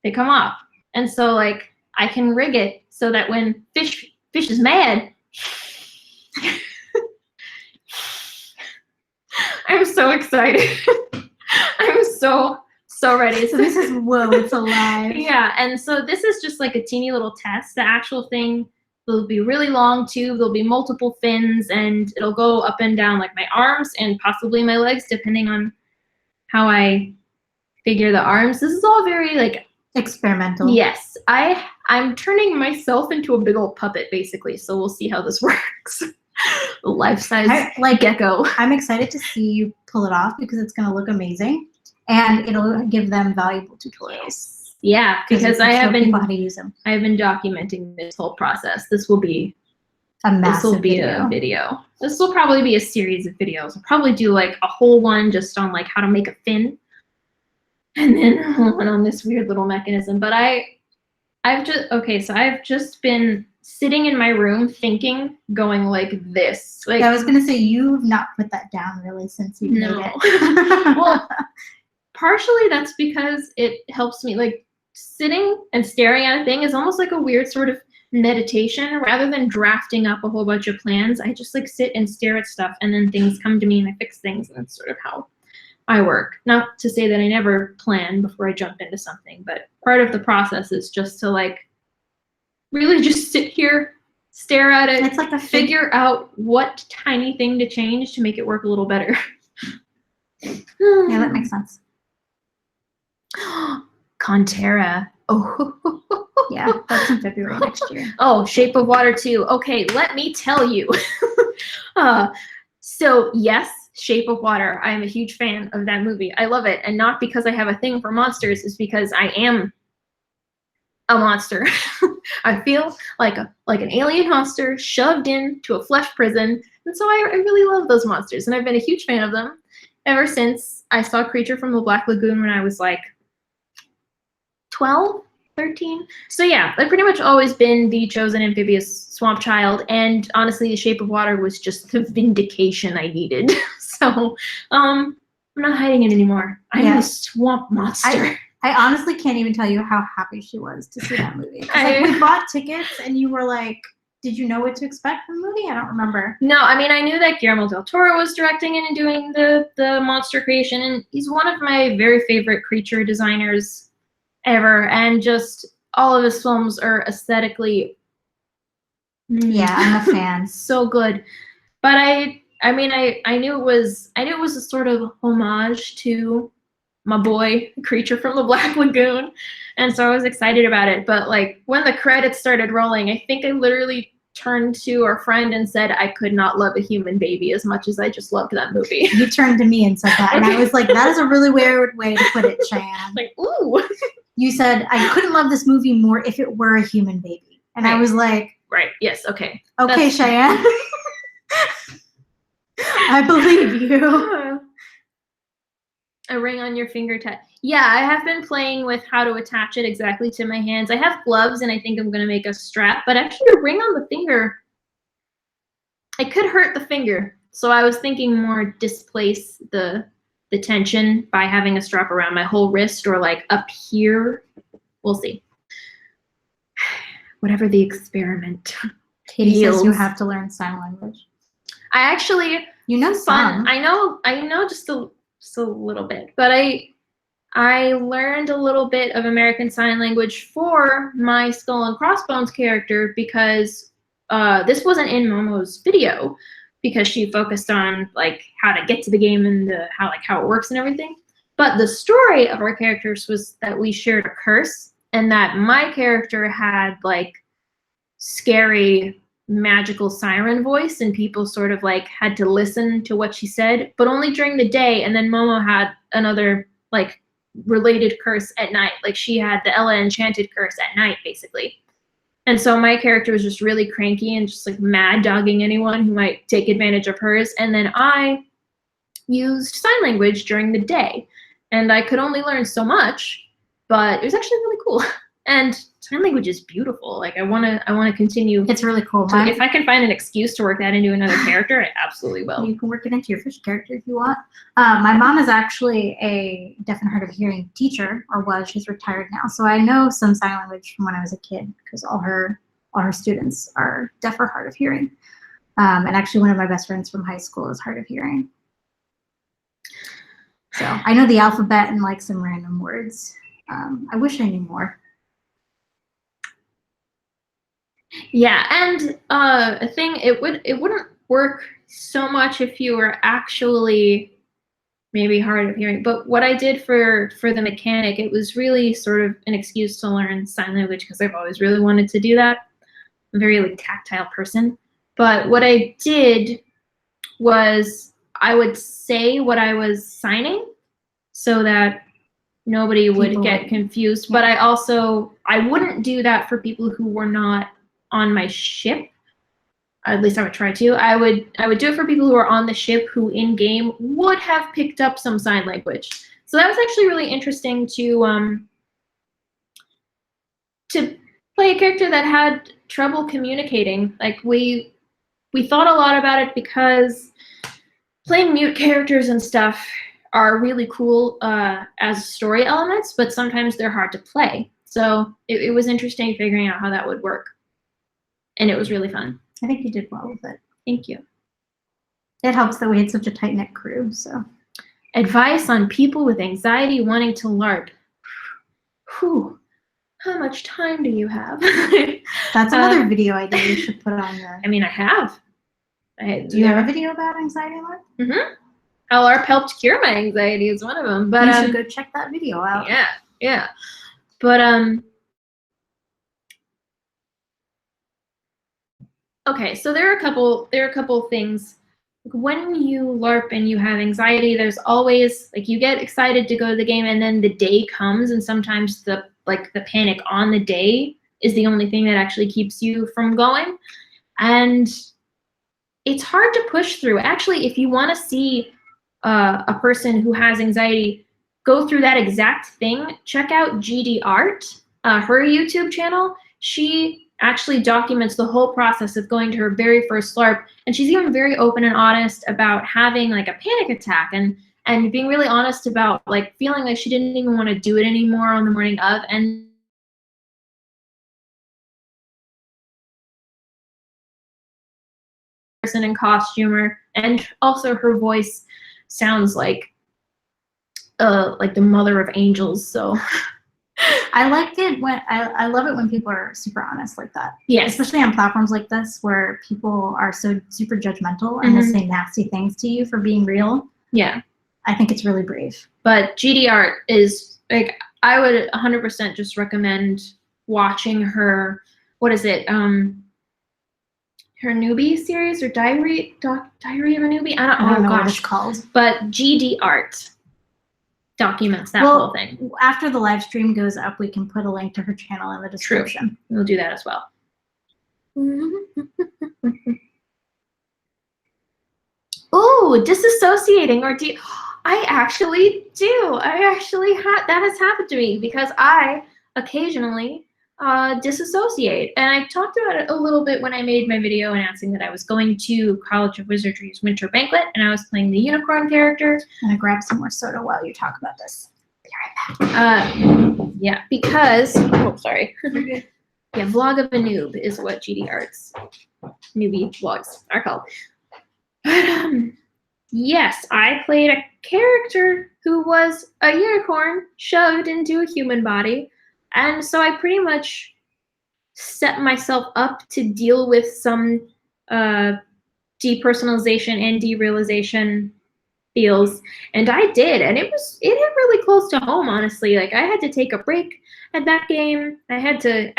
they come off. And so like I can rig it so that when fish is mad, I'm so excited. I'm so ready. So this is, whoa, it's alive. Yeah, and so this is just like a teeny little test. The actual thing will be really long tube. There'll be multiple fins, and it'll go up and down like my arms and possibly my legs, depending on how I figure the arms. This is all very like experimental. Yes, I'm turning myself into a big old puppet basically. So we'll see how this works. Life-size like gecko. I'm excited to see you pull it off because it's going to look amazing, and it'll give them valuable tutorials. Yeah, because I have been how to use them. I have been documenting this whole process. This will be a massive a video. This will probably be a series of videos. I'll probably do like a whole one just on like how to make a fin, and then one on this weird little mechanism. But I've just been sitting in my room thinking, going like this. Like, I was gonna say, you've not put that down really since you made it. Well, partially that's because it helps me, like sitting and staring at a thing is almost like a weird sort of meditation. Rather than drafting up a whole bunch of plans, I just like sit and stare at stuff, and then things come to me and I fix things, and that's sort of how I work. Not to say that I never plan before I jump into something, but part of the process is just to like really just sit here, stare at it, It's like a figure out what tiny thing to change to make it work a little better. Yeah, that makes sense. Conterra. Oh. Yeah, that's in February next year. Oh, Shape of Water 2. Okay, let me tell you. So yes, Shape of Water. I am a huge fan of that movie. I love it. And not because I have a thing for monsters, it's because I am a monster. I feel like an alien monster shoved into a flesh prison. And so I really love those monsters. And I've been a huge fan of them ever since I saw Creature from the Black Lagoon when I was like 12, 13. So yeah, I've pretty much always been the chosen amphibious swamp child. And honestly, the Shape of Water was just the vindication I needed. So I'm not hiding it anymore. I'm a swamp monster. I honestly can't even tell you how happy she was to see that movie. Like, we bought tickets and you were like, did you know what to expect from the movie? I don't remember. No, I mean, I knew that Guillermo del Toro was directing it and doing the monster creation, and he's one of my very favorite creature designers ever, and just all of his films are aesthetically yeah, I'm a fan. so good. But I mean, I knew it was a sort of homage to my boy, Creature from the Black Lagoon. And so I was excited about it. But like when the credits started rolling, I think I literally turned to our friend and said I could not love a human baby as much as I just loved that movie. You turned to me and said that. And I was like, that is a really weird way to put it, Cheyenne. Like, ooh. You said, I couldn't love this movie more if it were a human baby. And right. I was like, right, yes, okay. Okay, Cheyenne. I believe you. A ring on your finger Yeah, I have been playing with how to attach it exactly to my hands. I have gloves and I think I'm going to make a strap, but actually a ring on the finger, it could hurt the finger. So I was thinking more displace the tension by having a strap around my whole wrist or like up here. We'll see. Whatever the experiment. Katie says you have to learn sign language. I actually, you know some. I know just a little bit, but I learned a little bit of American Sign Language for my Skull and Crossbones character because this wasn't in Momo's video because she focused on like how to get to the game and how it works and everything. But the story of our characters was that we shared a curse and that my character had like scary magical siren voice and people sort of like had to listen to what she said, but only during the day. And then Momo had another like related curse at night. Like she had the Ella Enchanted curse at night, basically. And so my character was just really cranky and just like mad dogging anyone who might take advantage of hers. And then I used sign language during the day. And I could only learn so much, but it was actually really cool. And sign language is beautiful. Like I wanna continue. It's really cool. If I can find an excuse to work that into another character, I absolutely will. You can work it into your fish character if you want. My mom is actually a deaf and hard of hearing teacher, or was. She's retired now. So I know some sign language from when I was a kid because all her students are deaf or hard of hearing. And actually one of my best friends from high school is hard of hearing. So I know the alphabet and like some random words. I wish I knew more. Yeah, and a thing, it wouldn't work so much if you were actually maybe hard of hearing. But what I did for the mechanic, it was really sort of an excuse to learn sign language because I've always really wanted to do that. I'm a very like tactile person. But what I did was I would say what I was signing so that nobody would get confused. But I wouldn't do that for people who were not on my ship. At least I would try to. I would do it for people who are on the ship who in game would have picked up some sign language. So that was actually really interesting to play a character that had trouble communicating. Like we thought a lot about it because playing mute characters and stuff are really cool as story elements, but sometimes they're hard to play. So it was interesting figuring out how that would work. And it was really fun. I think you did well with it. Thank you. It helps that we had such a tight-knit crew, so. Advice on people with anxiety wanting to LARP. Whew. how much time do you have? That's another video idea you should put on your. I mean, I have. Do you have a video about anxiety, Larp? Mm-hmm. How Larp helped cure my anxiety is one of them. But you should go check that video out. Yeah. But okay, so there are a couple things. When you LARP and you have anxiety, there's always like you get excited to go to the game and then the day comes and sometimes the panic on the day is the only thing that actually keeps you from going. And it's hard to push through. Actually, if you want to see a person who has anxiety go through that exact thing, check out Adhd, her YouTube channel. She actually documents the whole process of going to her very first LARP, and she's even very open and honest about having like a panic attack and being really honest about like feeling like she didn't even want to do it anymore on the morning of, and person in costumer, and also her voice sounds like the mother of angels. So I like it when I love it when people are super honest like that. Yes. Especially on platforms like this where people are so super judgmental and will say nasty things to you for being real. Yeah. I think it's really brave. But Adhd is like, I would 100% just recommend watching her, what is it? Her newbie series or Diary of a Newbie? I don't know what it's called. But Adhd documents that whole thing. After the live stream goes up, we can put a link to her channel in the description. True. We'll do that as well. Ooh, disassociating or I actually do. That has happened to me because I occasionally disassociate. And I talked about it a little bit when I made my video announcing that I was going to College of Wizardry's Winter Banquet and I was playing the unicorn character. I'm gonna grab some more soda while you talk about this. Be right back. Yeah, because sorry. Yeah, Vlog of a Noob is what Adhd's newbie vlogs are called. But yes, I played a character who was a unicorn shoved into a human body. And so I pretty much set myself up to deal with some depersonalization and derealization feels. And I did. And it hit really close to home, honestly. Like I had to take a break at that game. I had to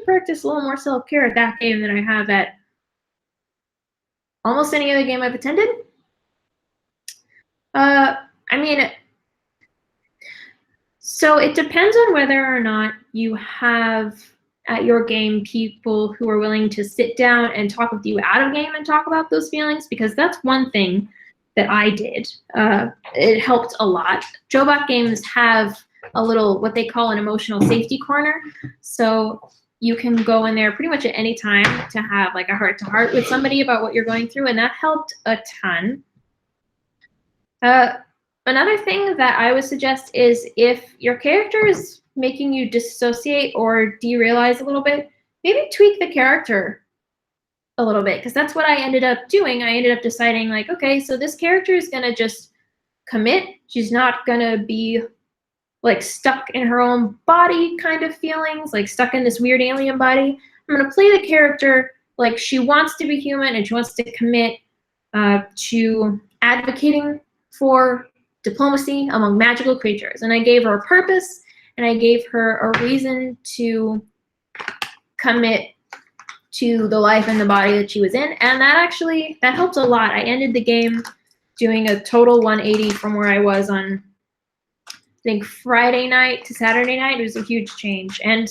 practice a little more self-care at that game than I have at almost any other game I've attended. I mean, so it depends on whether or not you have at your game people who are willing to sit down and talk with you out of game and talk about those feelings, because that's one thing that I did. It helped a lot. Jobot games have a little, what they call an emotional safety corner. So you can go in there pretty much at any time to have like a heart-to-heart with somebody about what you're going through, and that helped a ton. Another thing that I would suggest is if your character is making you dissociate or derealize a little bit, maybe tweak the character a little bit, because that's what I ended up doing. I ended up deciding like, okay, so this character is going to just commit. She's not going to be like stuck in her own body kind of feelings, like stuck in this weird alien body. I'm going to play the character like she wants to be human and she wants to commit to advocating for diplomacy among magical creatures. And I gave her a purpose and I gave her a reason to commit to the life and the body that she was in. And that helped a lot. I ended the game doing a total 180 from where I was on, I think, Friday night to Saturday night. It was a huge change. And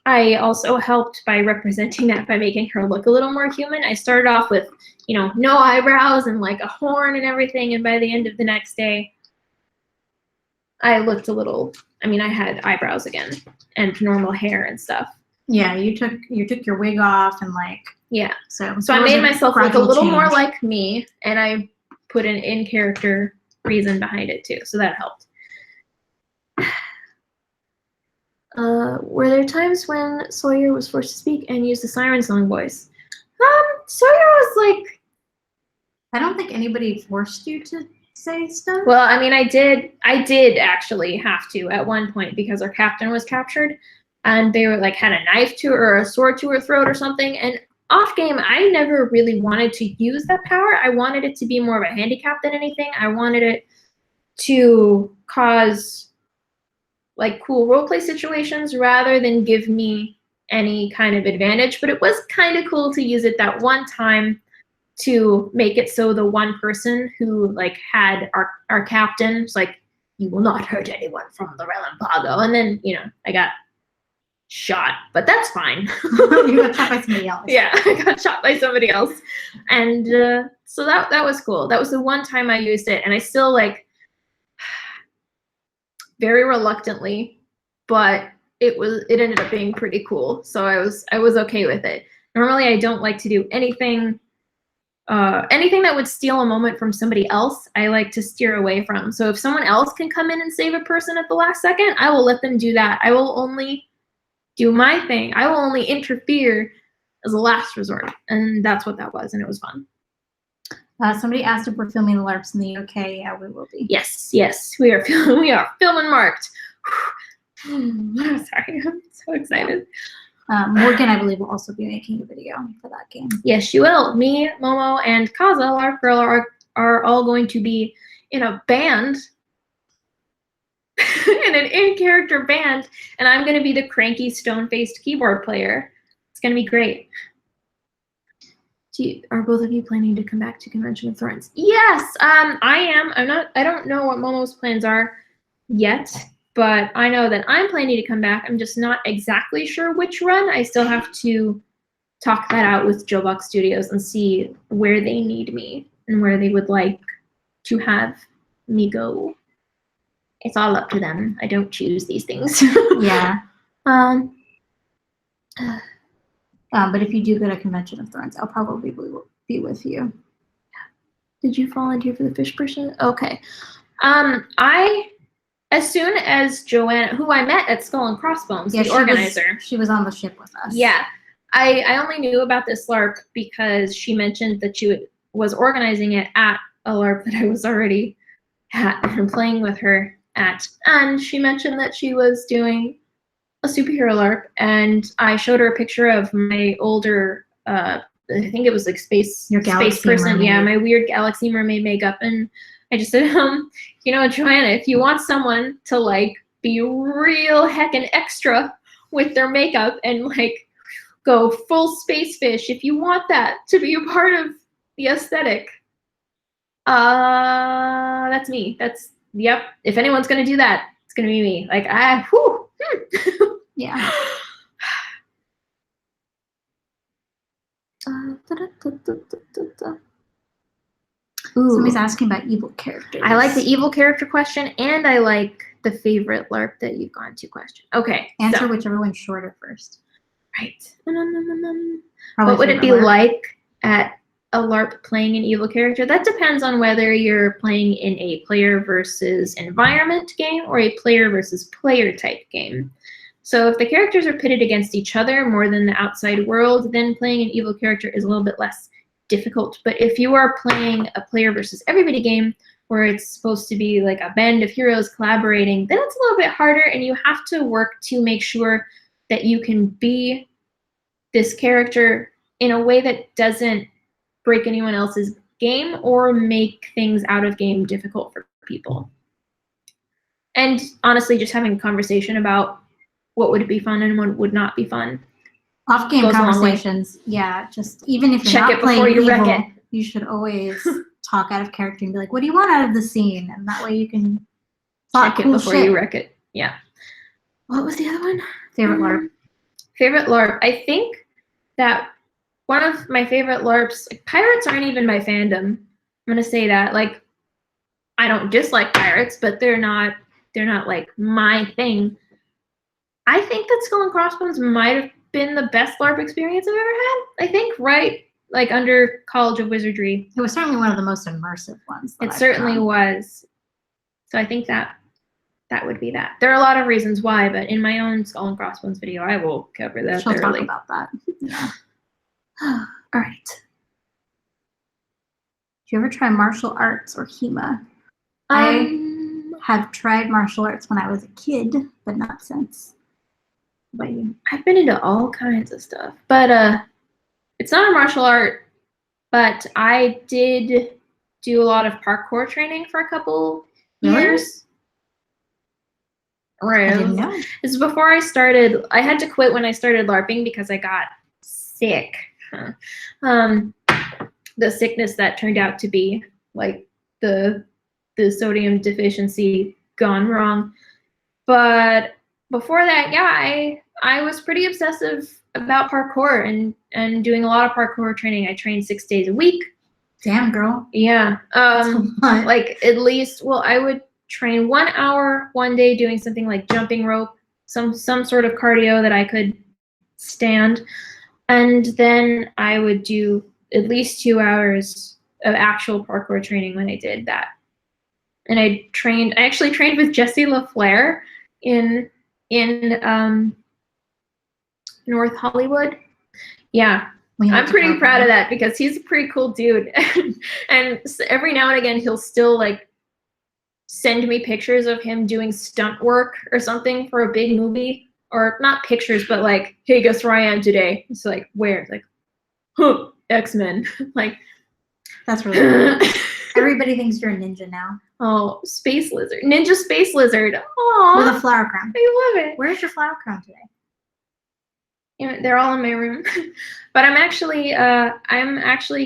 I also helped by representing that by making her look a little more human. I started off with, you know, no eyebrows and like a horn and everything. And by the end of the next day, I looked a little, I mean, I had eyebrows again and normal hair and stuff. Yeah, you took your wig off and like, yeah. So I made myself look a little more like me, and I put an in-character reason behind it too, so that helped. Were there times when Sawyer was forced to speak and use the siren song voice? Sawyer was like, I don't think anybody forced you to say stuff. Well, I mean, I did actually have to at one point because our captain was captured. and they were like had a knife to or a sword to her throat or something. And off game, I never really wanted to use that power. I wanted it to be more of a handicap than anything. I wanted it to cause like cool roleplay situations rather than give me any kind of advantage. But it was kind of cool to use it that one time to make it so the one person who like had our captain was like, you will not hurt anyone from the Relampago. And then, you know, I got shot, but that's fine. You got shot by somebody else. Yeah, I got shot by somebody else. And so that was cool. That was the one time I used it, and I still like very reluctantly, but it ended up being pretty cool. So I was okay with it. Normally I don't like to do anything that would steal a moment from somebody else, I like to steer away from. So if someone else can come in and save a person at the last second, I will let them do that. I will only do my thing. I will only interfere as a last resort. And that's what that was, and it was fun. Somebody asked if we're filming the LARPs in the UK. Yeah, we will be. Yes, we are filming marked. Sorry, I'm so excited. Morgan, I believe, will also be making a video for that game. Yes, she will. Me, Momo, and Kaza, Larp Girl, are all going to be in a band, in an in-character band, and I'm going to be the cranky, stone-faced keyboard player. It's going to be great. Are both of you planning to come back to Convention of Thorns? Yes, I am. I don't know what Momo's plans are yet, but I know that I'm planning to come back. I'm just not exactly sure which run. I still have to talk that out with Joe Buck Studios and see where they need me and where they would like to have me go. It's all up to them. I don't choose these things. Yeah. But if you do go to Convention of Thorns, I'll probably be with you. Did you volunteer for the fish person? Okay. As soon as Joanna, who I met at Skull and Crossbones, the organizer. She was on the ship with us. Yeah. I only knew about this LARP because she mentioned that she was organizing it at a LARP that I was already at and playing with her at. And she mentioned that she was doing a superhero LARP, and I showed her a picture of my older, I think it was like space person. Mermaid. Yeah, my weird galaxy mermaid makeup. And I just said, you know, Joanna, if you want someone to like be real heckin' extra with their makeup and like go full space fish, if you want that to be a part of the aesthetic, that's me. Yep. If anyone's gonna do that, it's gonna be me. Like Yeah. Somebody's asking about evil characters. I like the evil character question, and I like the favorite LARP that you've gone to question. Okay. Answer whichever one's shorter first. Right. What would it be like at a LARP playing an evil character? That depends on whether you're playing in a player versus environment game or a player versus player type game. So if the characters are pitted against each other more than the outside world, then playing an evil character is a little bit less difficult. But if you are playing a player versus everybody game where it's supposed to be like a band of heroes collaborating, then it's a little bit harder, and you have to work to make sure that you can be this character in a way that doesn't break anyone else's game or make things out of game difficult for people. And honestly, just having a conversation about what would be fun and what would not be fun. Off-game conversations, yeah. Just even if you're not playing evil, you should always talk out of character and be like, "What do you want out of the scene?" And that way you can check it before you wreck it. Yeah. What was the other one? Favorite LARP. Favorite LARP. I think that one of my favorite LARPs. Like, pirates aren't even my fandom. I'm gonna say that. Like, I don't dislike pirates, but they're not like my thing. I think that Skull and Crossbones might have been the best LARP experience I've ever had. I think, right? Like under College of Wizardry. It was certainly one of the most immersive ones. It certainly was. So I think that would be that. There are a lot of reasons why, but in my own Skull and Crossbones video, I will cover that. She'll talk about that. Yeah. All right. Do you ever try martial arts or HEMA? I have tried martial arts when I was a kid, but not since. What about you? I've been into all kinds of stuff, but it's not a martial art, but I did do a lot of parkour training for a couple Really? years. Right. I didn't know. This is before I started. I had to quit when I started LARPing because I got sick. The sickness that turned out to be like the sodium deficiency gone wrong. But before that, yeah, I was pretty obsessive about parkour and doing a lot of parkour training. I trained 6 days a week. Damn, girl. Yeah. That's a lot. Like at least, well, I would train 1 hour one day doing something like jumping rope, some sort of cardio that I could stand. And then I would do at least 2 hours of actual parkour training when I did that. And I actually trained with Jesse LaFleur in North Hollywood. Yeah. I'm pretty proud of that because he's a pretty cool dude. And every now and again, he'll still like send me pictures of him doing stunt work or something for a big movie. Or not pictures, but like, hey, guess where I am today? It's like, where? It's like, huh, X-Men. Like, that's really cool. Everybody thinks you're a ninja now. Oh, space lizard. Ninja space lizard. Aww. With a flower crown. I love it. Where's your flower crown today? They're all in my room. But I'm actually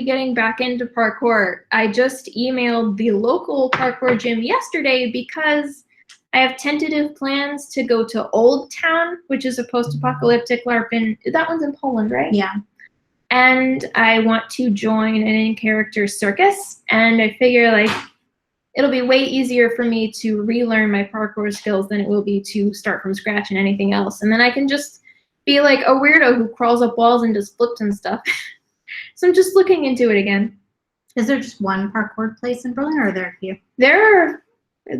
getting back into parkour. I just emailed the local parkour gym yesterday because I have tentative plans to go to Old Town, which is a post-apocalyptic LARP that one's in Poland, right? Yeah. And I want to join an in-character circus, and I figure like it'll be way easier for me to relearn my parkour skills than it will be to start from scratch in anything else. And then I can just be like a weirdo who crawls up walls and does flips and stuff. So I'm just looking into it again. Is there just one parkour place in Berlin, or are there a few? There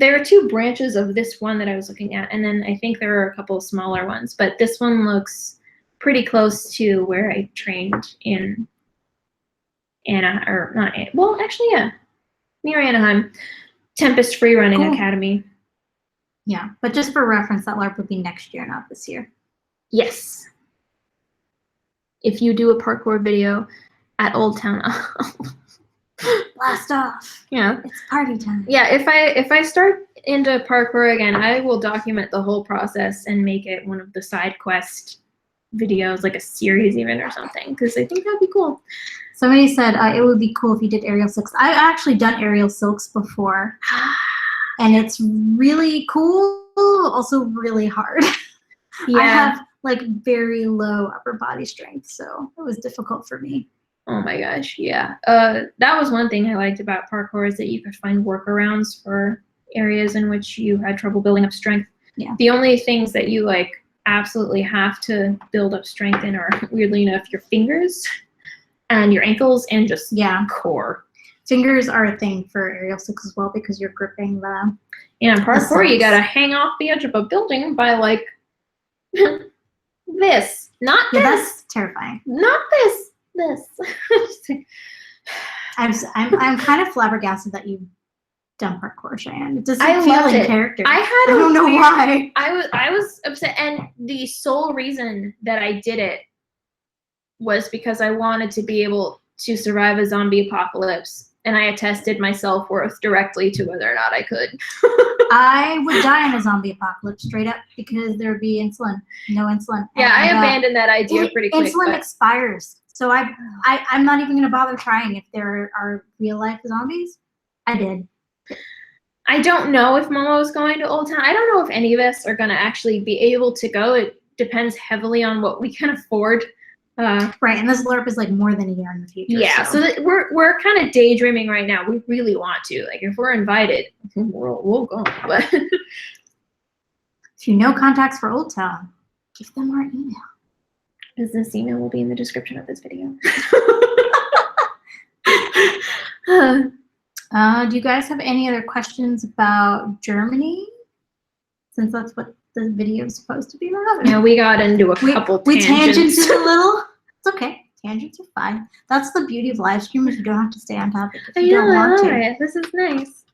are 2 branches of this one that I was looking at, and then I think there are a couple of smaller ones. But this one looks pretty close to where I trained in near Anaheim. Tempest Freerunning Academy. Yeah, but just for reference, that LARP would be next year, not this year. Yes. If you do a parkour video at Old Town, blast off. Yeah. It's party time. Yeah, if I start into parkour again, I will document the whole process and make it one of the side quest videos, like a series even or something, because I think that'd be cool. Somebody said it would be cool if you did aerial silks. I've actually done aerial silks before, and it's really cool, also really hard. Yeah. I have like very low upper body strength, so it was difficult for me. Oh my gosh, yeah. That was one thing I liked about parkour, is that you could find workarounds for areas in which you had trouble building up strength. Yeah. The only things that you like absolutely have to build up strength in are, weirdly enough, your fingers and your ankles and just core. Fingers are a thing for aerial silks as well because you're gripping the. Yeah, in parkour you gotta hang off the edge of a building by like this, not this. That's terrifying. Not this. I'm kind of flabbergasted that you've done parkour, Cheyenne. It doesn't feel in character. I don't know why. I was upset, and the sole reason that I did it was because I wanted to be able to survive a zombie apocalypse, and I attested my self-worth directly to whether or not I could. I would die in a zombie apocalypse straight up because there would be insulin. No insulin. Yeah, I abandoned that idea pretty quick. Insulin expires. So I'm not even going to bother trying if there are real-life zombies. I did. I don't know if Momo is going to Old Town. I don't know if any of us are going to actually be able to go. It depends heavily on what we can afford. Right, and this LARP is like more than a year in the future. Yeah, so we're kind of daydreaming right now. We really want to. Like, if we're invited, we'll go. But if you know contacts for Old Town, give them our email. Business email will be in the description of this video. Do you guys have any other questions about Germany? Since that's what the video is supposed to be about. Yeah, we got into a couple tangents. We tangented a little. It's okay. Tangents are fine. That's the beauty of live stream, is you don't have to stay on topic if you don't want to. This is nice.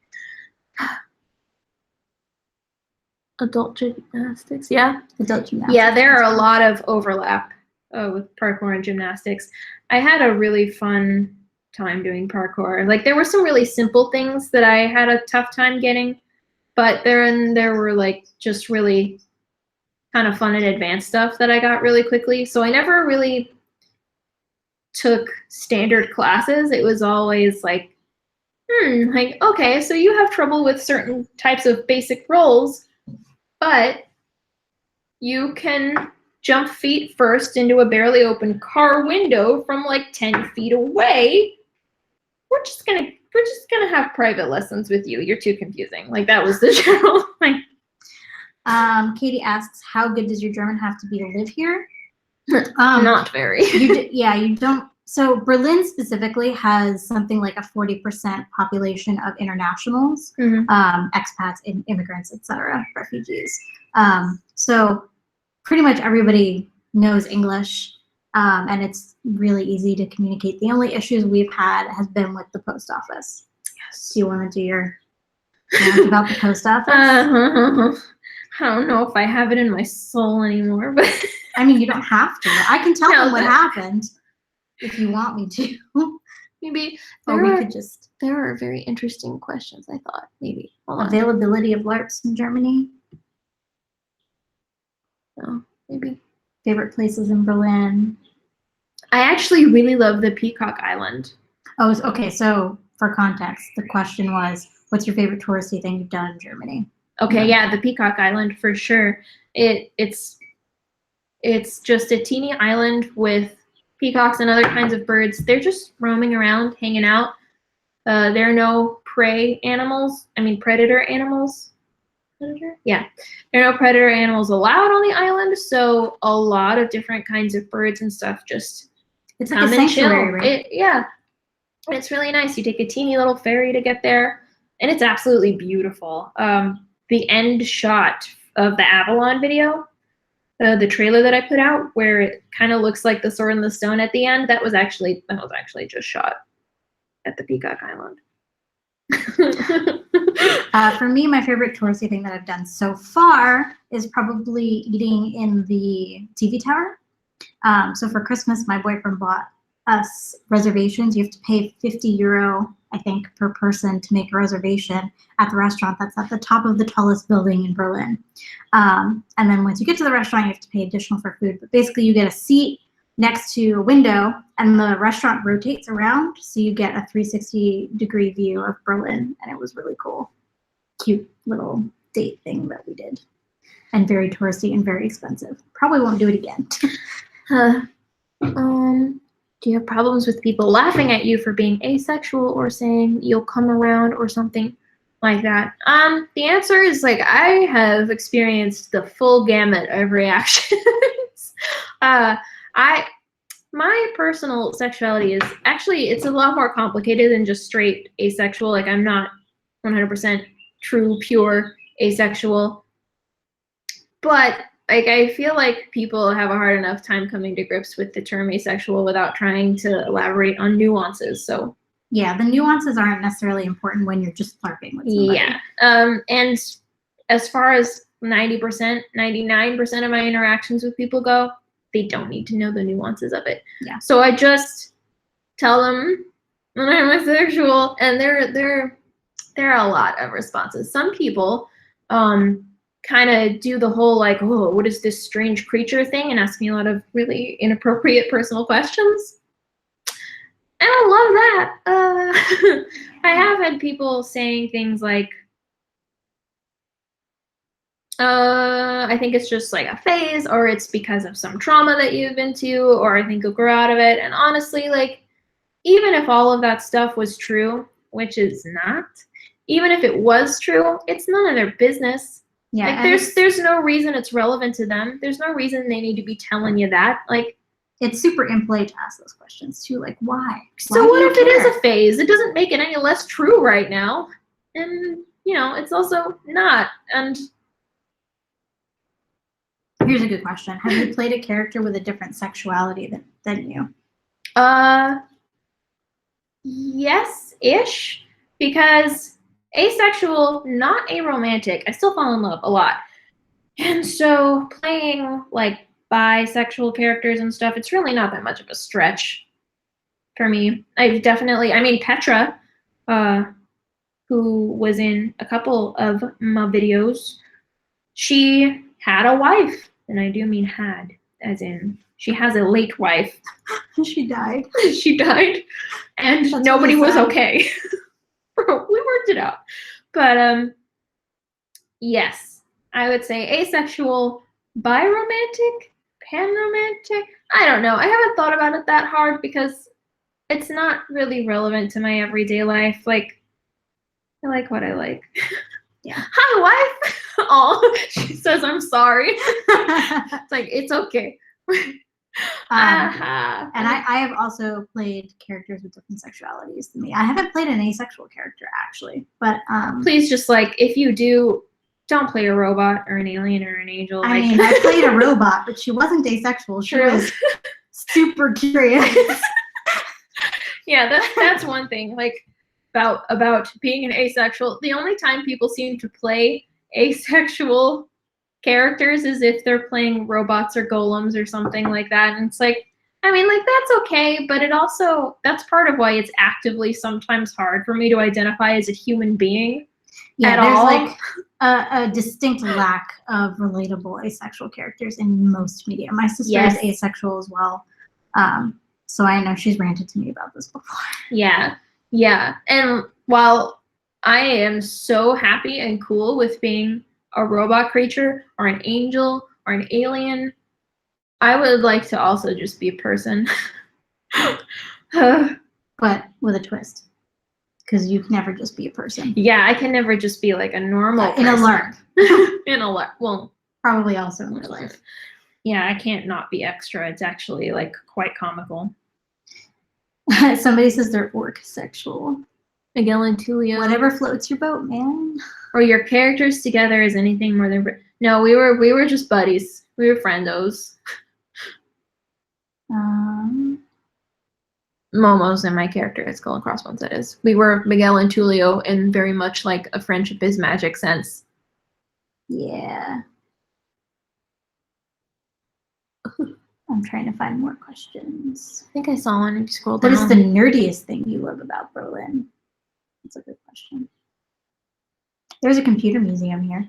Adult gymnastics, yeah. Adult gymnastics. Yeah, there are a lot of overlap with parkour and gymnastics. I had a really fun time doing parkour. Like there were some really simple things that I had a tough time getting, but there were like just really kind of fun and advanced stuff that I got really quickly. So I never really took standard classes. It was always like, like, okay, so you have trouble with certain types of basic rolls, but you can jump feet first into a barely open car window from like 10 feet away. We're just gonna have private lessons with you. You're too confusing. Like that was the general like. Katie asks, how good does your German have to be to live here? Not very. You don't. So Berlin specifically has something like a 40% population of internationals, expats, immigrants, etc., refugees. So pretty much everybody knows English, and it's really easy to communicate. The only issues we've had has been with the post office. Yes. Do you want to do your rant about the post office? I don't know if I have it in my soul anymore, but I mean, you don't have to. I can tell them what happened if you want me to. Maybe. There are very interesting questions, I thought. Maybe. Availability of Larps in Germany. No, maybe. Favorite places in Berlin. I actually really love the Peacock Island. Oh, okay. So for context, the question was, what's your favorite touristy thing you've done in Germany? Okay, yeah, the Peacock Island for sure. It's just a teeny island with peacocks and other kinds of birds. They're just roaming around, hanging out. There are no predator animals. Yeah, there are no predator animals allowed on the island, so a lot of different kinds of birds and stuff just it's like a sanctuary, right? Yeah, it's really nice. You take a teeny little ferry to get there, and it's absolutely beautiful. The end shot of the Avalon video, the trailer that I put out, where it kind of looks like the Sword and the Stone at the end, that was actually just shot at the Peacock Island. For me, my favorite touristy thing that I've done so far is probably eating in the TV tower. So for Christmas, my boyfriend bought us reservations. You have to pay €50, I think, per person to make a reservation at the restaurant that's at the top of the tallest building in Berlin. And then once you get to the restaurant, you have to pay additional for food. But basically, you get a seat next to a window, and the restaurant rotates around, so you get a 360-degree view of Berlin, and it was really cool. Cute little date thing that we did. And very touristy and very expensive. Probably won't do it again. Do you have problems with people laughing at you for being asexual or saying you'll come around or something like that? The answer is like I have experienced the full gamut of reactions. My personal sexuality is actually, it's a lot more complicated than just straight asexual. Like I'm not 100% true, pure asexual. But like I feel like people have a hard enough time coming to grips with the term asexual without trying to elaborate on nuances. So yeah, the nuances aren't necessarily important when you're just flirting with somebody. Yeah. And as far as 90%, 99% of my interactions with people go, they don't need to know the nuances of it. Yeah. So I just tell them when I'm asexual, and there are a lot of responses. Some people kind of do the whole like, oh, what is this strange creature thing, and ask me a lot of really inappropriate personal questions. And I love that. I have had people saying things like, I think it's just like a phase, or it's because of some trauma that you've been to, or I think you'll grow out of it. And honestly, like, even if all of that stuff was true, which is not, even if it was true, it's none of their business. Yeah, like there's no reason it's relevant to them. There's no reason they need to be telling you that. Like, it's super impolite to ask those questions too. Like, why? So what if it is a phase? It doesn't make it any less true right now. And, you know, it's also not. And here's a good question. Have you played a character with a different sexuality than you? Yes-ish. Because asexual, not aromantic. I still fall in love a lot. And so playing like bisexual characters and stuff, it's really not that much of a stretch for me. I've definitely, I mean, Petra, who was in a couple of my videos, she had a wife, and I do mean had, as in she has a late wife. She died. She died, and That's nobody really was sad. okay. We worked it out. But yes, I would say asexual, biromantic, panromantic. I don't know. I haven't thought about it that hard because it's not really relevant to my everyday life. Like, I like what I like. Yeah. Hi, wife. Oh, she says I'm sorry. It's like, it's okay. And I have also played characters with different sexualities than me. I haven't played an asexual character actually, but please just like, if you do, don't play a robot or an alien or an angel. I mean, I played a robot, but she wasn't asexual. She was super curious. Yeah, that's one thing. Like about being an asexual. The only time people seem to play asexual characters is if they're playing robots or golems or something like that. And it's like, I mean, like, that's okay, but it also, that's part of why it's actively sometimes hard for me to identify as a human being. Yeah, at there's all. like a distinct lack of relatable asexual characters in most media. My sister is asexual as well. So I know she's ranted to me about this before. Yeah, yeah. And while I am so happy and cool with being a robot creature or an angel or an alien, I would like to also just be a person. But with a twist. Because you can never just be a person. Yeah, I can never just be like a normal in a Larp. In a Larp. Well, probably also in real life. Yeah, I can't not be extra. It's actually like quite comical. Somebody says they're orc-sexual. Miguel and Tulio. Whatever floats your boat, man. Or your characters together is anything more than... No, we were just buddies. We were friendos. Momo's in my character at Skull and Crossbones, that is. We were Miguel and Tulio in very much like a friendship is magic sense. Yeah. I'm trying to find more questions. I think I saw one and you scrolled down. What is the nerdiest thing you love about Berlin? That's a good question. There's a computer museum here.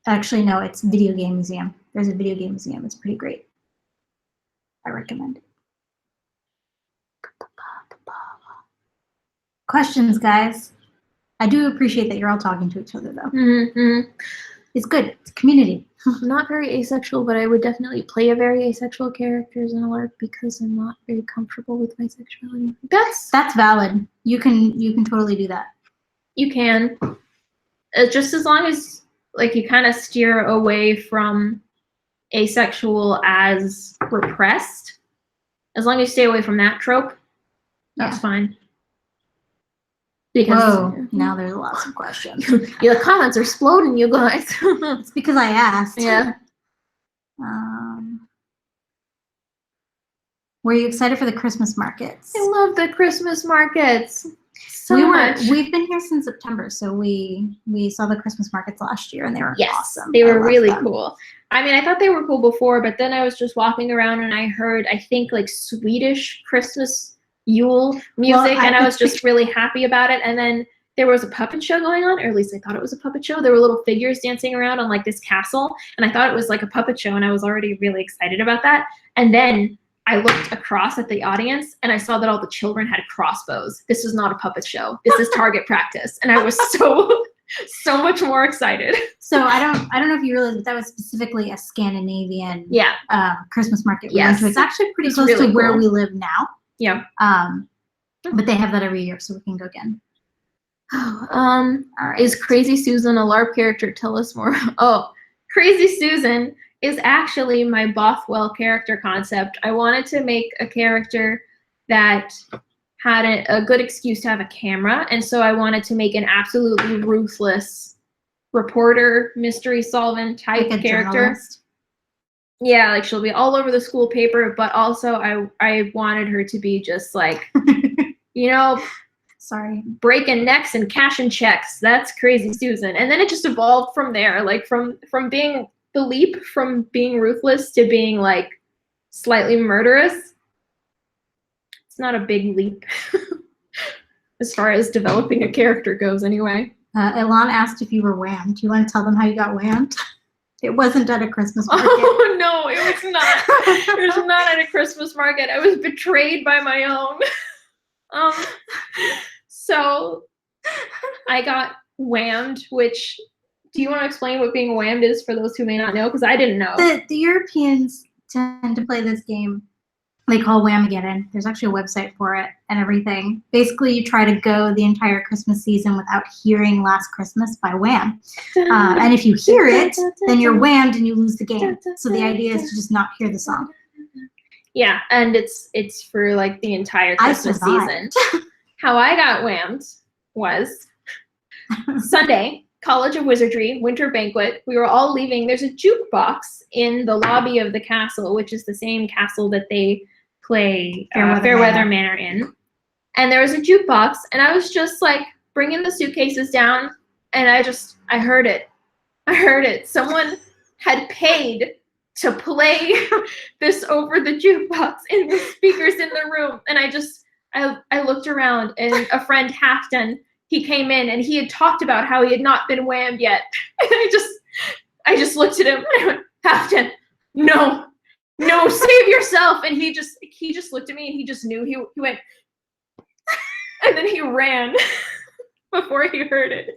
Actually, no, it's a video game museum. There's a video game museum. It's pretty great. I recommend it. Questions, guys. I do appreciate that you're all talking to each other, though. Mm-hmm. It's good. It's a community. I'm not very asexual, but I would definitely play a very asexual characters in a Larp because I'm not very comfortable with my sexuality. That's valid. You can totally do that. You can. Just as long as like you kind of steer away from asexual as repressed. As long as you stay away from that trope, that's fine. Because whoa, now there's lots of questions. Yeah, the comments are exploding, you guys. It's because I asked. Yeah. Were you excited for the Christmas markets? I love the Christmas markets so much. We've been here since September, so we saw the Christmas markets last year, and they were awesome. They were really cool. I mean, I thought they were cool before, but then I was just walking around and I heard, I think, like Swedish Christmas Yule music, and I was just really happy about it. And then there was a puppet show going on, or at least I thought it was a puppet show. There were little figures dancing around on like this castle, and I thought it was like a puppet show, and I was already really excited about that. And then I looked across at the audience, and I saw that all the children had crossbows. This was not a puppet show. This is target practice, and I was so much more excited. So I don't know if you realize, but that was specifically a Scandinavian Christmas market. Yes, it's actually pretty close to where we live now. Yeah. But they have that every year, so we can go again. All right. Is Crazy Susan a Larp character? Tell us more. Oh, Crazy Susan is actually my Bothwell character concept. I wanted to make a character that had a good excuse to have a camera, and so I wanted to make an absolutely ruthless reporter, mystery solving type like character. Journalist. Yeah, like she'll be all over the school paper, but also I wanted her to be just like, you know, breaking necks and cashing checks. That's Crazy Susan. And then it just evolved from there, like from being the leap from being ruthless to being like slightly murderous. It's not a big leap as far as developing a character goes anyway. Elon asked if you were whammed. Do you want to tell them how you got whammed? It wasn't at a Christmas market. Oh no, it was not. It was not at a Christmas market. I was betrayed by my own. So I got whammed, which, do you want to explain what being whammed is for those who may not know? Because I didn't know. The Europeans tend to play this game they call Whamageddon. There's actually a website for it and everything. Basically, you try to go the entire Christmas season without hearing Last Christmas by Wham. And if you hear it, then you're whammed and you lose the game. So the idea is to just not hear the song. Yeah, and it's for like the entire Christmas season. How I got whammed was Sunday, College of Wizardry, winter banquet. We were all leaving. There's a jukebox in the lobby of the castle, which is the same castle that they play Fairweather Manor in. And there was a jukebox, and I was just like bringing the suitcases down, and I heard it. I heard it. Someone had paid to play this over the jukebox in the speakers in the room. And I looked around, and a friend, Halfton, he came in, and he had talked about how he had not been whammed yet. And I just looked at him, and I went, Halfton, no, save yourself. And he just looked at me, and he just knew. He went, and then he ran before he heard it.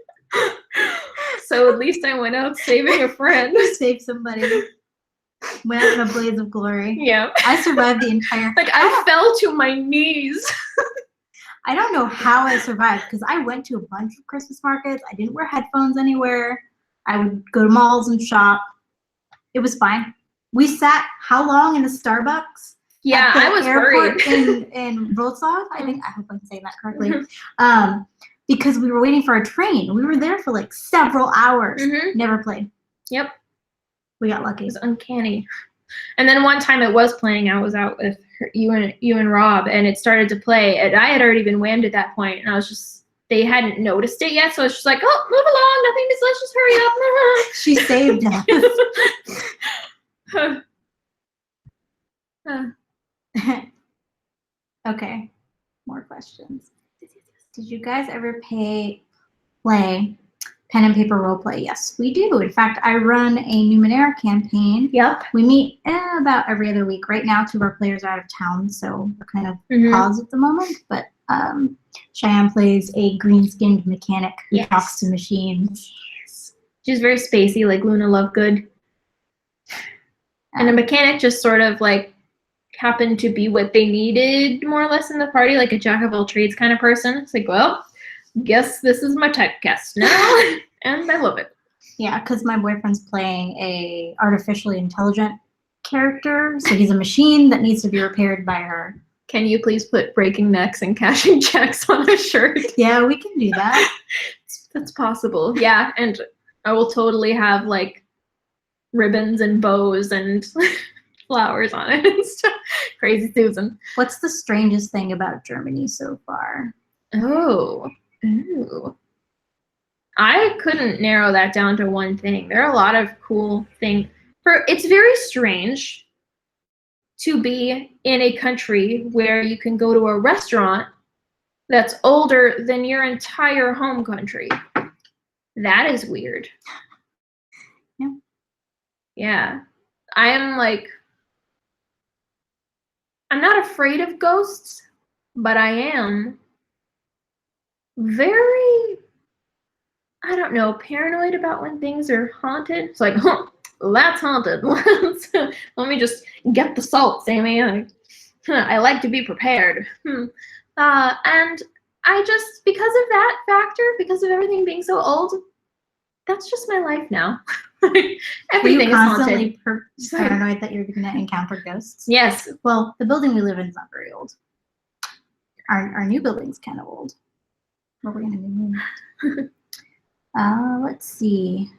So at least I went out saving a friend. Saved somebody. Went out in a blaze of glory. Yeah. I survived the entire... Like, I fell to my knees. I don't know how I survived, because I went to a bunch of Christmas markets. I didn't wear headphones anywhere. I would go to malls and shop. It was fine. We sat how long in a Starbucks? Yeah, I was worried. in Wrocław. I hope I'm saying that correctly. Because we were waiting for our train. We were there for like several hours. Mm-hmm. Never played. Yep. We got lucky. It was uncanny. And then one time it was playing, I was out with you and Rob, and it started to play, and I had already been whammed at that point, and I was just, they hadn't noticed it yet, so I was just like, oh, move along, nothing, just let's just hurry up. She saved us. Okay, more questions. Did you guys ever play pen and paper role play? Yes, we do. In fact, I run a Numenera campaign. Yep. We meet about every other week. Right now, 2 of our players are out of town, so we're kind of paused at the moment. But Cheyenne plays a green-skinned mechanic who talks to machines. Yes. She's very spacey, like Luna Lovegood. And a mechanic just sort of like happened to be what they needed more or less in the party, like a jack of all trades kind of person. It's like, well, guess this is my typecast now, and I love it. Yeah, because my boyfriend's playing a artificially intelligent character, so he's a machine that needs to be repaired by her. Can you please put breaking necks and cashing checks on a shirt? Yeah, we can do that. That's possible. Yeah, and I will totally have like ribbons and bows and flowers on it and stuff. Crazy Susan. What's the strangest thing about Germany so far? Oh. Ooh. I couldn't narrow that down to one thing. There are a lot of cool things. It's very strange to be in a country where you can go to a restaurant that's older than your entire home country. That is weird. Yeah. Yeah. I'm not afraid of ghosts, but I am very, I don't know, paranoid about when things are haunted. It's like, that's haunted. Let me just get the salt, Sammy. I like to be prepared. And I just, because of that factor, because of everything being so old, that's just my life now. Everything is haunted. Paranoid that you're going to encounter ghosts? Yes. Well, the building we live in is not very old. Our new building's kind of old. What we're going to be moving. Let's see.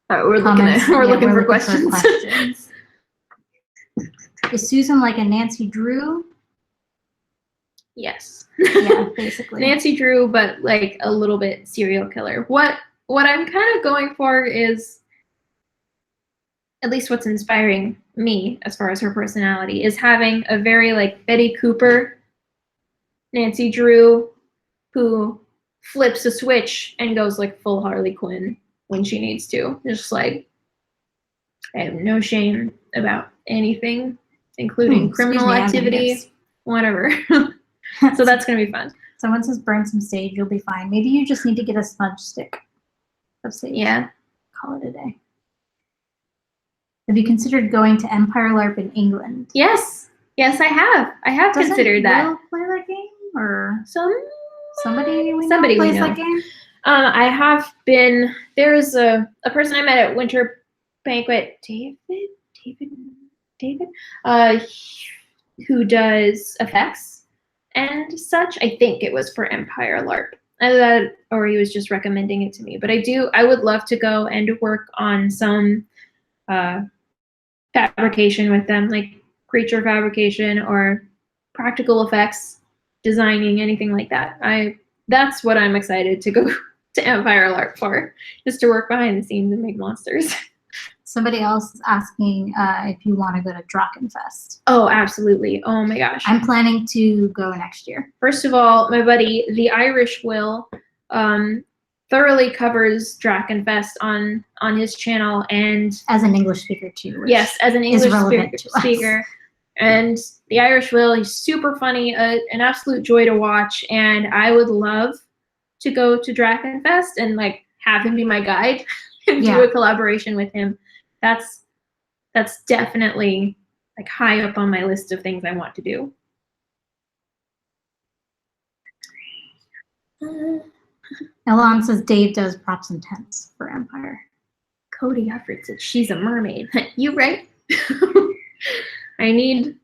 All right, we're looking for questions. Is Susan like a Nancy Drew? Yes. Yeah, basically. Nancy Drew, but like a little bit serial killer. What I'm kind of going for is, at least what's inspiring me as far as her personality, is having a very like Betty Cooper, Nancy Drew, who flips a switch and goes like full Harley Quinn when she needs to. Just like, I have no shame about anything, including criminal activity, whatever. So that's going to be fun. Someone says burn some sage, you'll be fine. Maybe you just need to get a smudge stick of sage. Yeah. Call it a day. Have you considered going to Empire LARP in England? Yes. Yes, I have. I have considered that. Will play that game? Or somebody we know plays that game? I have been. There's a person I met at Winter Banquet, David, who does effects and such. I think it was for Empire LARP. Either that, or he was just recommending it to me. But I would love to go and work on some fabrication with them, like creature fabrication or practical effects, designing, anything like that. That's what I'm excited to go to Empire LARP for, just to work behind the scenes and make monsters. Somebody else is asking if you want to go to Drachenfest. Oh, absolutely. Oh my gosh. I'm planning to go next year. First of all, my buddy, the Irish Will, thoroughly covers Drachenfest on his channel, and as an English speaker too. Yes, as an English speaker. And the Irish Will, he's super funny, an absolute joy to watch, and I would love to go to Drachenfest and like have him be my guide and do a collaboration with him. That's definitely like high up on my list of things I want to do. Elon says Dave does props and tents for Empire. Cody Efford said she's a mermaid. You right? I need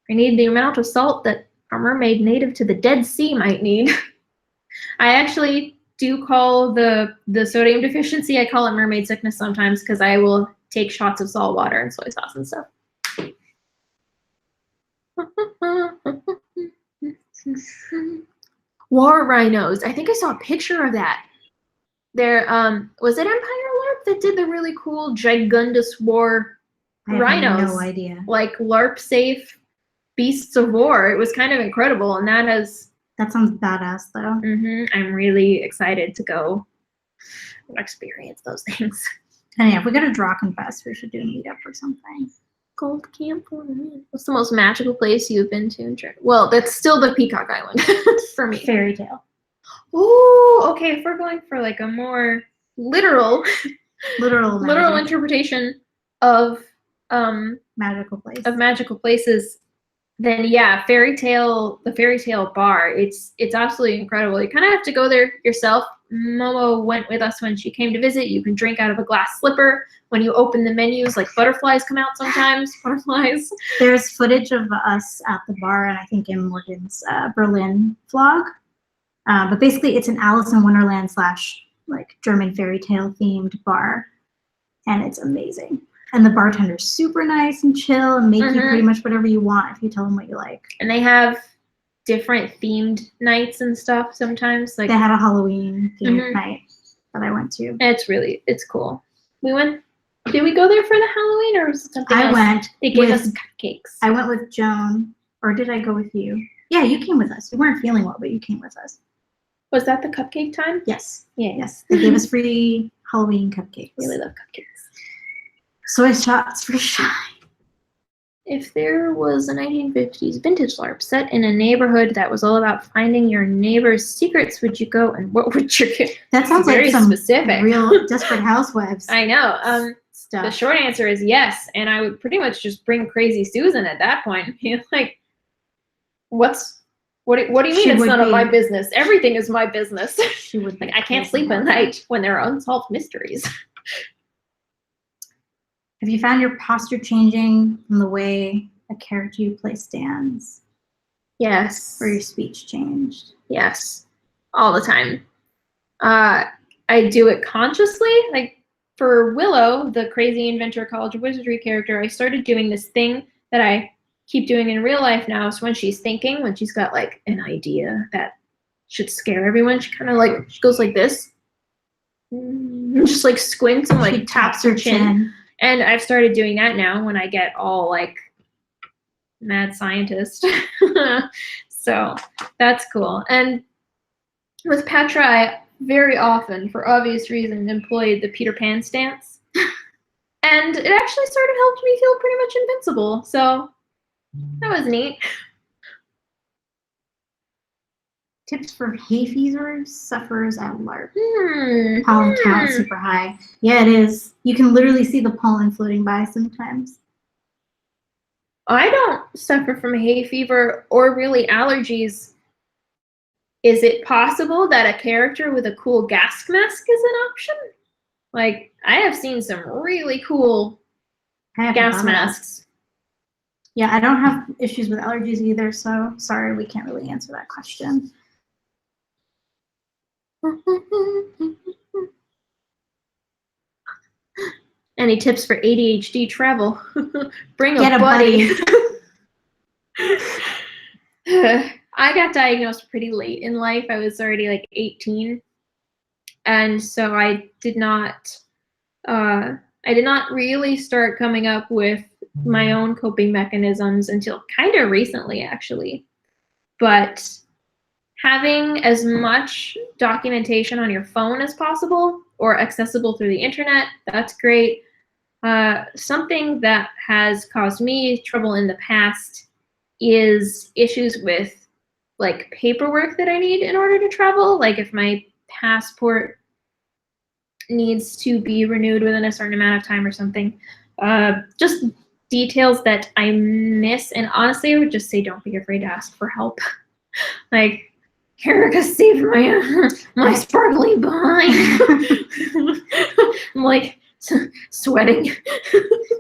the amount of salt that a mermaid native to the Dead Sea might need. I actually do call the sodium deficiency, I call it mermaid sickness sometimes, because I will take shots of salt water and soy sauce and stuff. War rhinos. I think I saw a picture of that. There, was it Empire LARP that did the really cool Gigundus War rhinos? I have no idea. Like LARP safe beasts of war. It was kind of incredible, and that sounds badass though. I'm really excited to go experience those things. And yeah, if we go to Drachenfest, we should do a meetup or something. Gold Camp. What's the most magical place you've been to? Well, that's still the Peacock Island for me. Fairy Tale. Ooh, okay. If we're going for like a more literal interpretation of magical places, then yeah, the Fairy Tale bar. It's absolutely incredible. You kind of have to go there yourself. Momo went with us when she came to visit. You can drink out of a glass slipper. When you open the menus, like butterflies come out sometimes. Butterflies. There's footage of us at the bar, and I think in Morgan's Berlin vlog. But basically, it's an Alice in Wonderland / like German fairy tale themed bar, and it's amazing. And the bartender's super nice and chill and make you pretty much whatever you want if you tell them what you like. And they have different themed nights and stuff sometimes. Like they had a Halloween themed night that I went to. It's cool. We went. Did we go there for the Halloween or was it something else? I went. They gave us cupcakes. I went with Joan, or did I go with you? Yeah, you came with us. You weren't feeling well, but you came with us. Was that the cupcake time? Yes. Yeah. Yes. They gave us free Halloween cupcakes. Really love cupcakes. Soy shots for shy. If there was a 1950s vintage LARP set in a neighborhood that was all about finding your neighbor's secrets, would you go and what would you get? That sounds very like some specific. Real Desperate Housewives. I know. Stuff. The short answer is yes, and I would pretty much just bring Crazy Susan at that point. Like, what do you mean it's none of my business? Everything is my business. She would like I can't sleep at night when there are unsolved mysteries. Have you found your posture changing from the way a character you play stands? Yes. Or your speech changed? Yes. All the time. I do it consciously. Like for Willow, the crazy inventor College of Wizardry character, I started doing this thing that I keep doing in real life now is when she's thinking, when she's got like an idea that should scare everyone, she kind of like, she goes like this, just like squints and like taps her chin. And I've started doing that now when I get all like mad scientist. So that's cool. And with Petra, I very often, for obvious reasons, employed the Peter Pan stance. And it actually sort of helped me feel pretty much invincible. So that was neat. Tips for hay fever sufferers at Larp. Pollen count super high. Yeah, it is. You can literally see the pollen floating by sometimes. I don't suffer from hay fever or really allergies. Is it possible that a character with a cool gas mask is an option? Like, I have seen some really cool gas masks. Yeah, I don't have issues with allergies either, so sorry, we can't really answer that question. Any tips for ADHD travel? Bring Get a buddy. I got diagnosed pretty late in life. I was already like 18. And so I did not really start coming up with my own coping mechanisms until kind of recently, actually. But having as much documentation on your phone as possible or accessible through the internet, that's great. Something that has caused me trouble in the past is issues with like paperwork that I need in order to travel. Like if my passport needs to be renewed within a certain amount of time or something. Just details that I miss. And honestly, I would just say don't be afraid to ask for help. Like, Erica, save my sparkling behind. I'm like sweating.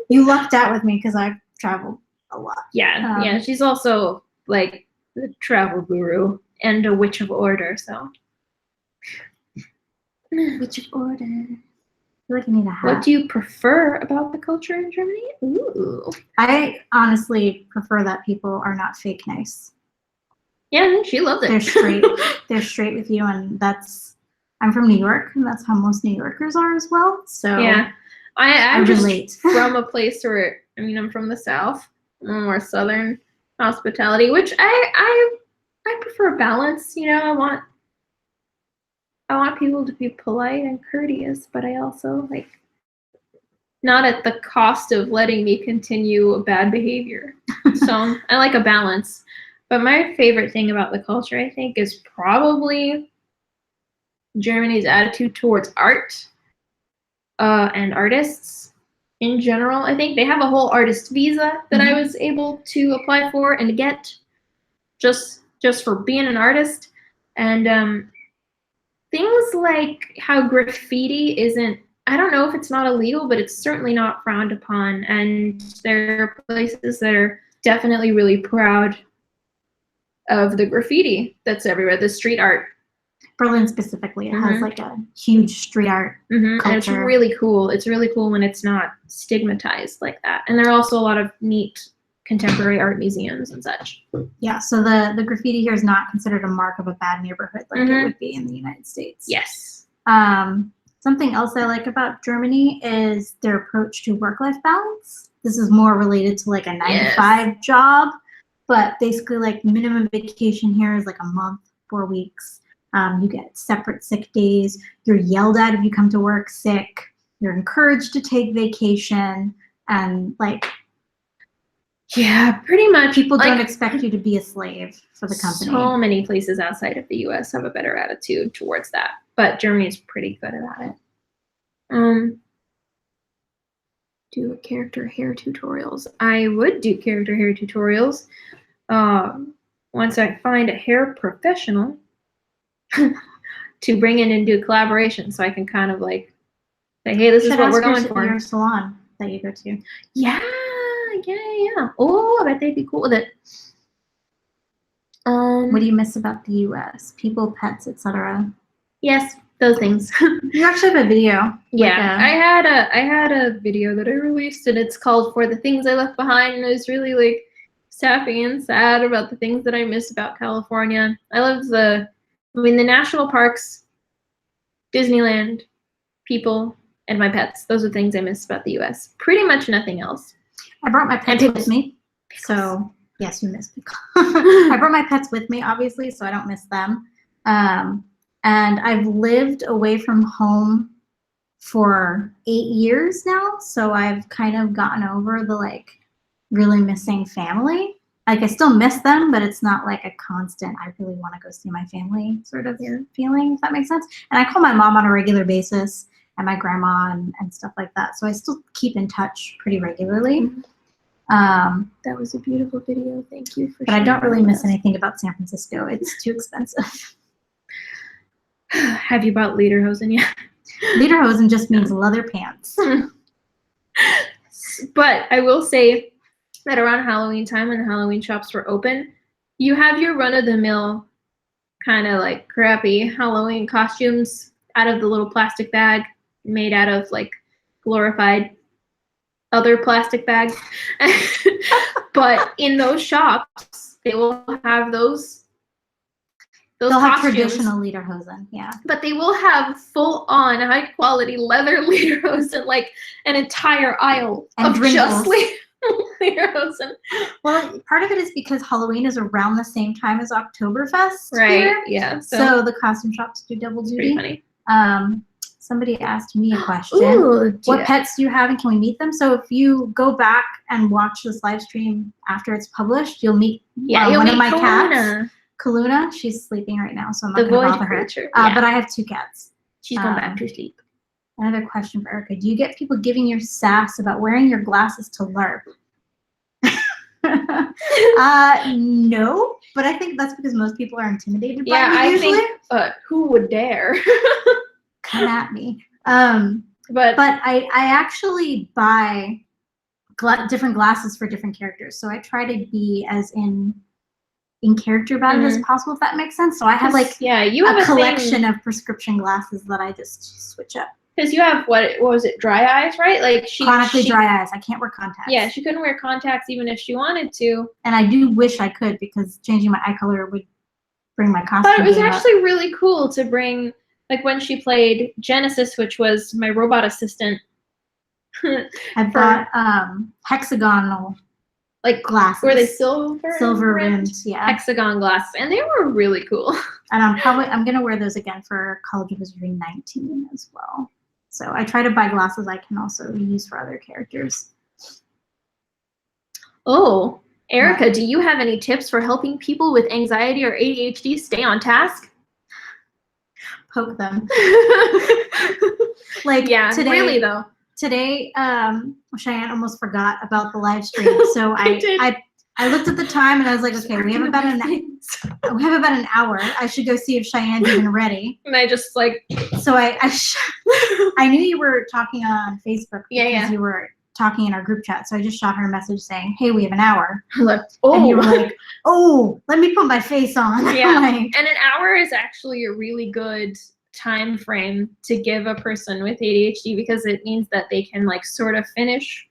You lucked out with me because I've traveled a lot. Yeah, yeah. She's also like the travel guru and a witch of order, so. Witch of order. I feel like I need a hat. What do you prefer about the culture in Germany? Ooh. I honestly prefer that people are not fake nice. Yeah, she loves it. They're straight. They're straight with you, and I'm from New York, and that's how most New Yorkers are as well. So yeah, I'm just relate. from a place where, I mean, I'm from the South, more Southern hospitality, which I prefer balance. You know, I want people to be polite and courteous, but I also like not at the cost of letting me continue bad behavior. So I like a balance. But my favorite thing about the culture, I think, is probably Germany's attitude towards art and artists in general. I think they have a whole artist visa that I was able to apply for and get just for being an artist. And things like how graffiti isn't, I don't know if it's not illegal, but it's certainly not frowned upon. And there are places that are definitely really proud of the graffiti that's everywhere, the street art. Berlin specifically, it has like a huge street art culture. And it's really cool. It's really cool when it's not stigmatized like that. And there are also a lot of neat contemporary art museums and such. Yeah, so the graffiti here is not considered a mark of a bad neighborhood like it would be in the United States. Yes. Something else I like about Germany is their approach to work-life balance. This is more related to like a 9-to-5 job, but basically like minimum vacation here is like a month, 4 weeks. You get separate sick days. You're yelled at if you come to work sick. You're encouraged to take vacation, and like, yeah, pretty much. People don't expect you to be a slave for the company. So many places outside of the US have a better attitude towards that, but Germany is pretty good about it. Do character hair tutorials. I would do character hair tutorials once I find a hair professional to bring in and do collaboration, so I can kind of like say, hey, this is what we're going for. Your salon that you go to. Yeah. Oh, I bet they'd be cool with it. What do you miss about the US? People, pets, etc. Yes, those things. You actually have a video. Yeah, I had a video that I released, and it's called "For the Things I Left Behind," and it was really like sappy and sad about the things that I miss about California. I love the national parks, Disneyland, people, and my pets. Those are things I miss about the US. Pretty much nothing else. I brought my pets with me. So, yes, you miss pickles. I brought my pets with me, obviously, so I don't miss them. And I've lived away from home for 8 years now, so I've kind of gotten over the, like, really missing family. Like, I still miss them, but it's not like a constant, I really want to go see my family sort of feeling, if that makes sense. And I call my mom on a regular basis, and my grandma and stuff like that. So I still keep in touch pretty regularly. That was a beautiful video. Thank you for But I don't really miss anything about San Francisco. It's too expensive. Have you bought Lederhosen yet? Lederhosen just means leather pants. But I will say that around Halloween time, when the Halloween shops were open, you have your run-of-the-mill kind of like crappy Halloween costumes out of the little plastic bag made out of like glorified other plastic bags. But in those shops, they will have those They'll costumes. have traditional Lederhosen, yeah. But they will have full-on, high-quality leather Lederhosen, like an entire aisle And of Drindles. just Lederhosen. Well, part of it is because Halloween is around the same time as Oktoberfest Right, here. yeah. So the costume shops do double it's duty. pretty funny. Somebody asked me a question. Ooh, What pets do you have and can we meet them? So if you go back and watch this live stream after it's published, you'll meet you'll one meet of my Kaluna. cats. Kaluna, she's sleeping right now, so I'm The not going to void bother her. creature. But I have 2 cats. She's going back to sleep. Another question for Erica. Do you get people giving you sass about wearing your glasses to LARP? No, but I think that's because most people are intimidated by me usually. But who would dare? Come at me. But I actually buy different glasses for different characters. So I try to be as in character about it as possible, if that makes sense. So I have like you have a collection of prescription glasses that I just switch up. Because you have what was it, dry eyes, right? Like chronically dry eyes. I can't wear contacts. Yeah, she couldn't wear contacts even if she wanted to. And I do wish I could, because changing my eye color would bring my costume. But it was actually really cool to bring, like when she played Genesis, which was my robot assistant. I bought hexagonal like glasses. Were they silver? Silver rimmed, yeah. Hexagon glasses, and they were really cool. And I'm gonna wear those again for College of Wizardry 19 as well. So I try to buy glasses I can also use for other characters. Oh, Erica, do you have any tips for helping people with anxiety or ADHD stay on task? Poke them. Like today, really though. Today, Cheyenne almost forgot about the live stream, so I looked at the time and I was like, okay, we have about an hour. I should go see if Cheyenne's even ready. And I just like. So I knew you were talking on Facebook because you were talking in our group chat. So I just shot her a message saying, hey, we have an hour. Like, oh. And you were like, oh, let me put my face on. Yeah. Like, and an hour is actually a really good time frame to give a person with ADHD, because it means that they can like sort of finish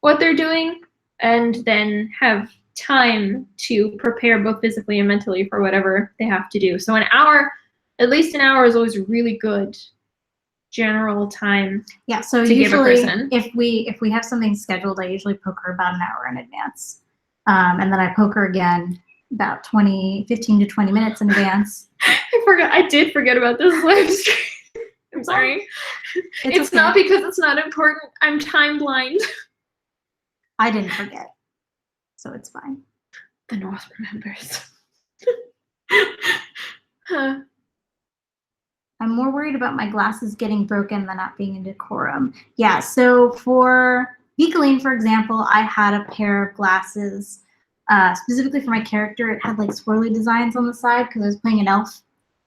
what they're doing and then have time to prepare both physically and mentally for whatever they have to do. So an hour, at least an hour, is always really good general time. Yeah, so to usually give a person. if we have something scheduled, I usually poke her about an hour in advance. And then I poke her again about 15 to 20 minutes in advance. I did forget about this live stream. I'm sorry. It's okay. Not because it's not important. I'm time blind. I didn't forget, so it's fine. The North remembers. I'm more worried about my glasses getting broken than not being in decorum. Yeah, so for Beakeline, for example, I had a pair of glasses specifically for my character. It had like swirly designs on the side because I was playing an elf.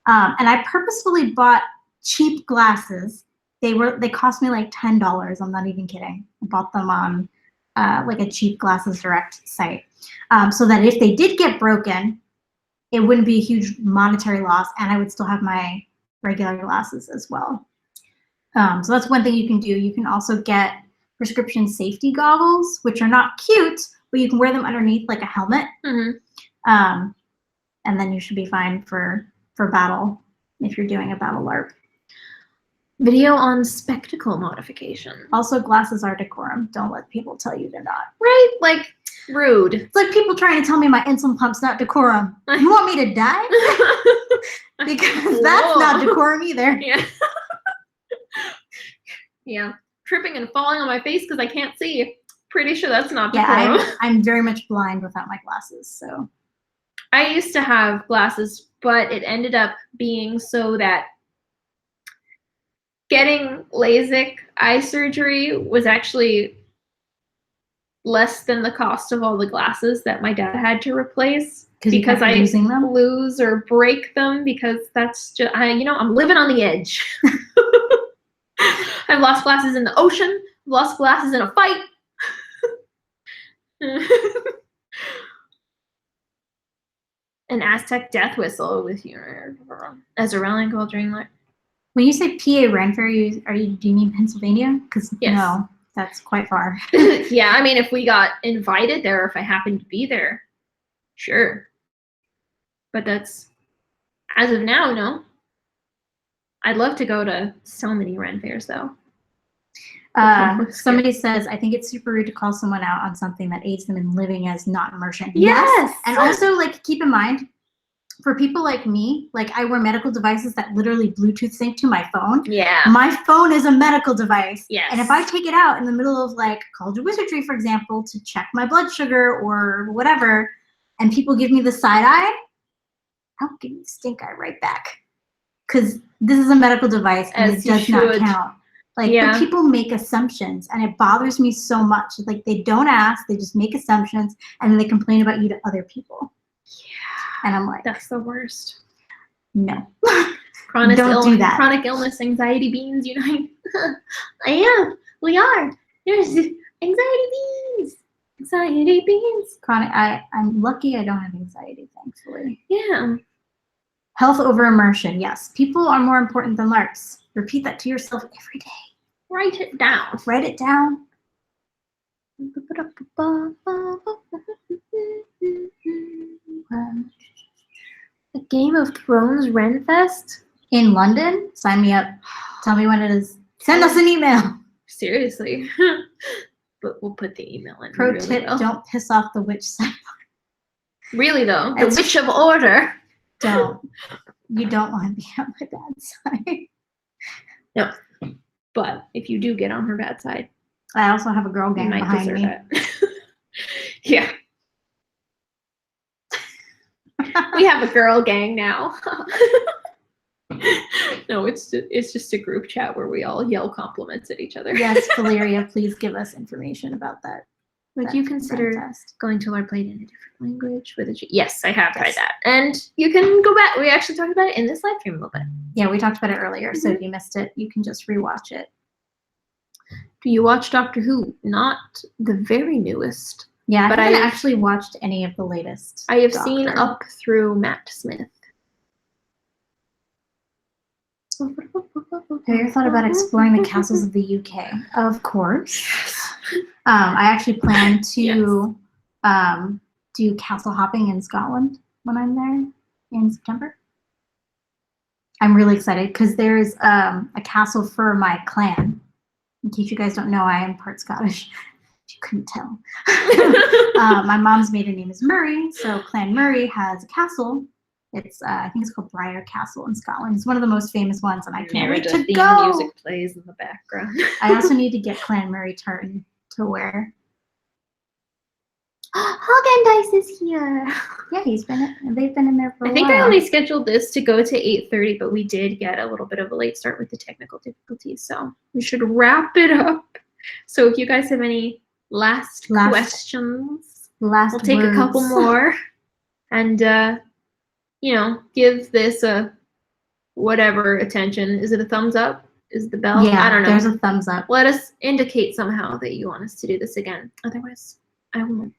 And I purposefully bought cheap glasses. They cost me like $10. I'm not even kidding. I bought them on like a cheap Glasses Direct site. So that if they did get broken, it wouldn't be a huge monetary loss, and I would still have my regular glasses as well. So that's one thing you can do. You can also get prescription safety goggles, which are not cute, but you can wear them underneath like a helmet. Mm-hmm. And then you should be fine for battle if you're doing a battle LARP. Video on spectacle modification. Also, glasses are decorum. Don't let people tell you they're not. Right? Like, rude. It's like people trying to tell me my insulin pump's not decorum. You want me to die? Because that's not decorum either. Yeah. Yeah. Tripping and falling on my face because I can't see. Pretty sure that's not decorum. Yeah, I'm very much blind without my glasses, so. I used to have glasses, but it ended up being so that getting LASIK eye surgery was actually less than the cost of all the glasses that my dad had to replace because I lose or break them because that's just, I'm living on the edge. I've lost glasses in the ocean, I've lost glasses in a fight. An Aztec death whistle with your Azarellian called during like. When you say PA Ren Fair, do you mean Pennsylvania? Because yes. No, that's quite far. Yeah, I mean, if we got invited there, if I happened to be there, sure. But that's, as of now, no. I'd love to go to so many Ren Fairs, though. Somebody says, I think it's super rude to call someone out on something that aids them in living as not immersion. Yes! And also, like, keep in mind, for people like me, like, I wear medical devices that literally Bluetooth sync to my phone. Yeah. My phone is a medical device. Yes. And if I take it out in the middle of, like, College of Wizardry, for example, to check my blood sugar or whatever, and people give me the side eye, I'll give you the stink eye right back. Because this is a medical device and it does not count. Like, but people make assumptions, and it bothers me so much. Like, they don't ask, they just make assumptions, and then they complain about you to other people. Yeah. And I'm like, that's the worst. No. Don't do that. Chronic illness, anxiety beans unite. I am. We are. There's anxiety beans. Anxiety beans. Chronic. I'm lucky I don't have anxiety, thankfully. Yeah. Health over immersion. Yes. People are more important than LARPs. Repeat that to yourself every day. Write it down. Write it down. The Game of Thrones Renfest in London. Sign me up. Tell me when it is. Send us an email. Seriously. But we'll put the email in. Pro tip, don't piss off the witch side. Really though, the Witch of Order. Don't. You don't want to be on my bad side. No. But if you do get on her bad side, I also have a girl gang behind me. Yeah. We have a girl gang now. No, it's just a group chat where we all yell compliments at each other. Yes, Valeria, please give us information about that. Would you consider going to Larp in a different language with a Yes, I have tried that. And you can go back. We actually talked about it in this live stream a little bit. Yeah, we talked about it earlier. So if you missed it, you can just rewatch it. Do you watch Doctor Who? Not the very newest. Yeah, I haven't actually watched any of the latest. I have seen up through Matt Smith. Have you ever thought about exploring the castles of the UK? Of course. I actually plan to do castle hopping in Scotland when I'm there in September. I'm really excited because there's a castle for my clan. In case you guys don't know, I am part Scottish. You couldn't tell. My mom's maiden name is Murray, so Clan Murray has a castle. It's I think it's called Briar Castle in Scotland. It's one of the most famous ones, and I can't wait to go. Music plays in the background. I also need to get Clan Murray tartan to wear. Hagen Dice is here. Yeah, they've been in there for a while. I think I only scheduled this to go to 8:30, but we did get a little bit of a late start with the technical difficulties, so we should wrap it up. So if you guys have any last questions, we'll take a couple more, and give this a whatever attention. Is it a thumbs up? Is the bell? Yeah, I don't know. There's a thumbs up. Let us indicate somehow that you want us to do this again. Otherwise, I won't.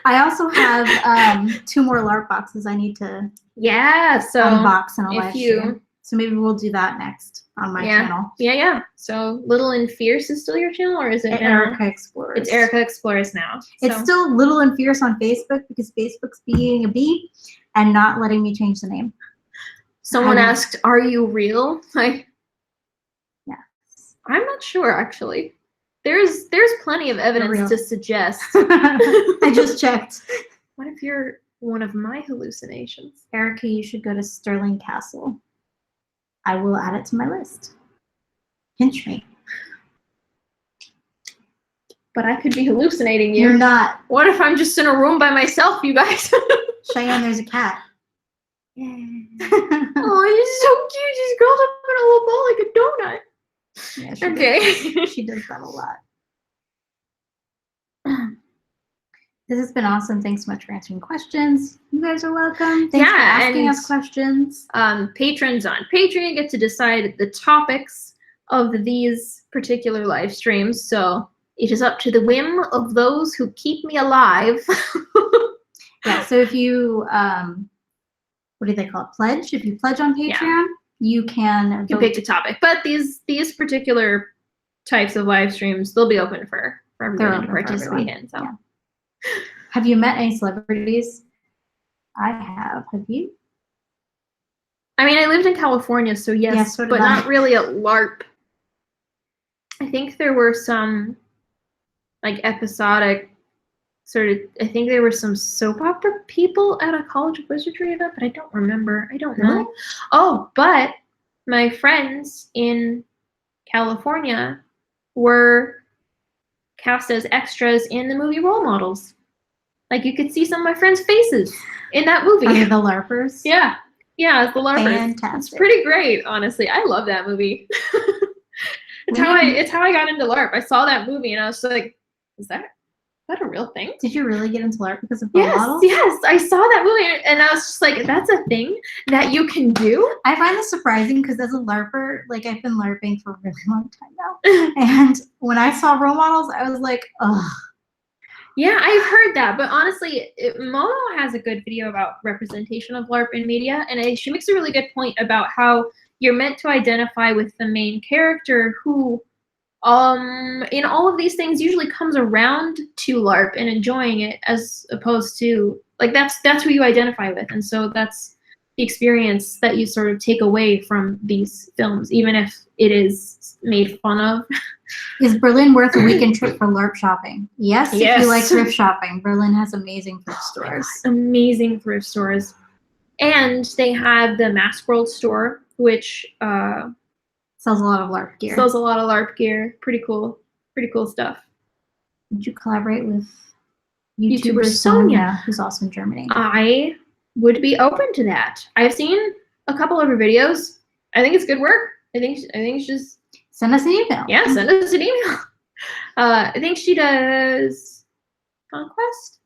I also have 2 more LARP boxes I need to so unbox in a live stream. So maybe we'll do that next on my channel. Yeah. So Little and Fierce is still your channel, or is it now? Erica Explorers. It's Erica Explorers now. It's still Little and Fierce on Facebook because Facebook's being a bee and not letting me change the name. Someone asked, "Are you real?" Like, yeah, I'm not sure actually. There's plenty of evidence to suggest. I just checked. What if you're one of my hallucinations? Erica, you should go to Stirling Castle. I will add it to my list. Pinch me. But I could be hallucinating you. You're not. What if I'm just in a room by myself, you guys? Cheyenne, there's a cat. Yeah. Oh, he's so cute. She's curled up in a little ball like a donut. Yeah, she okay. She does that a lot. This has been awesome. Thanks so much for answering questions. You guys are welcome. Thanks for asking us questions. Patrons on Patreon get to decide the topics of these particular live streams. So it is up to the whim of those who keep me alive. Yeah, so if you, what do they call it? Pledge? If you pledge on Patreon, you can pick the topic. But these particular types of live streams, they'll be open for everyone to participate in. So. Yeah. Have you met any celebrities? I have. Have you? I mean, I lived in California, so yes, so but not really at LARP. I think there were some like episodic sort of, I think there were some soap opera people at a College of Wizardry event, but I don't remember. I don't know. Really? Oh, but my friends in California were cast as extras in the movie Role Models. Like, you could see some of my friends' faces in that movie. Are they the LARPers? Yeah. Yeah, it's the LARPers. Fantastic. It's pretty great, honestly. I love that movie. It's how I got into LARP. I saw that movie and I was like, is that a real thing? Did you really get into LARP because of Role Models? Yes, I saw that movie and I was just like, that's a thing that you can do? I find this surprising because as a LARPer, like, I've been LARPing for a really long time now. And when I saw Role Models, I was like, ugh. Yeah, I've heard that, but honestly, Momo has a good video about representation of LARP in media, and she makes a really good point about how you're meant to identify with the main character who, in all of these things, usually comes around to LARP and enjoying it, as opposed to, like, that's who you identify with, and so that's the experience that you sort of take away from these films, even if it is made fun of. Is Berlin worth a weekend trip for LARP shopping? Yes, if you like thrift shopping. Berlin has amazing thrift stores. Amazing thrift stores. And they have the Mask World store, which sells a lot of LARP gear. Sells a lot of LARP gear. Pretty cool stuff. Would you collaborate with YouTuber Sonia, who's also in Germany? I would be open to that. I've seen a couple of her videos. I think it's good work. I think it's just send us an email. Yeah, send us an email. I think she does Conquest,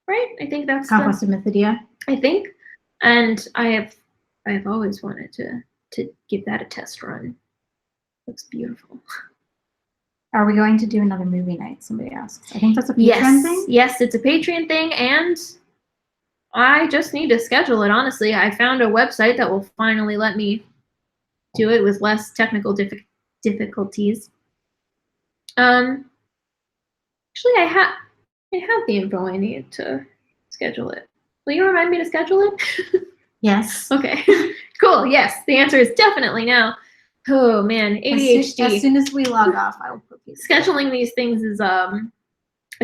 right? I think that's Conquest of Mythidia. I think, and I've always wanted to give that a test run. Looks beautiful. Are we going to do another movie night? Somebody asks. I think that's a Patreon thing. Yes, it's a Patreon thing, and I just need to schedule it. Honestly, I found a website that will finally let me do it with less technical difficulties. Actually, I have the info I need to schedule it. Will you remind me to schedule it? Yes. Okay. Cool. Yes, the answer is definitely now. Oh man, ADHD. As soon as we log off, I will put you. Scheduling these things is a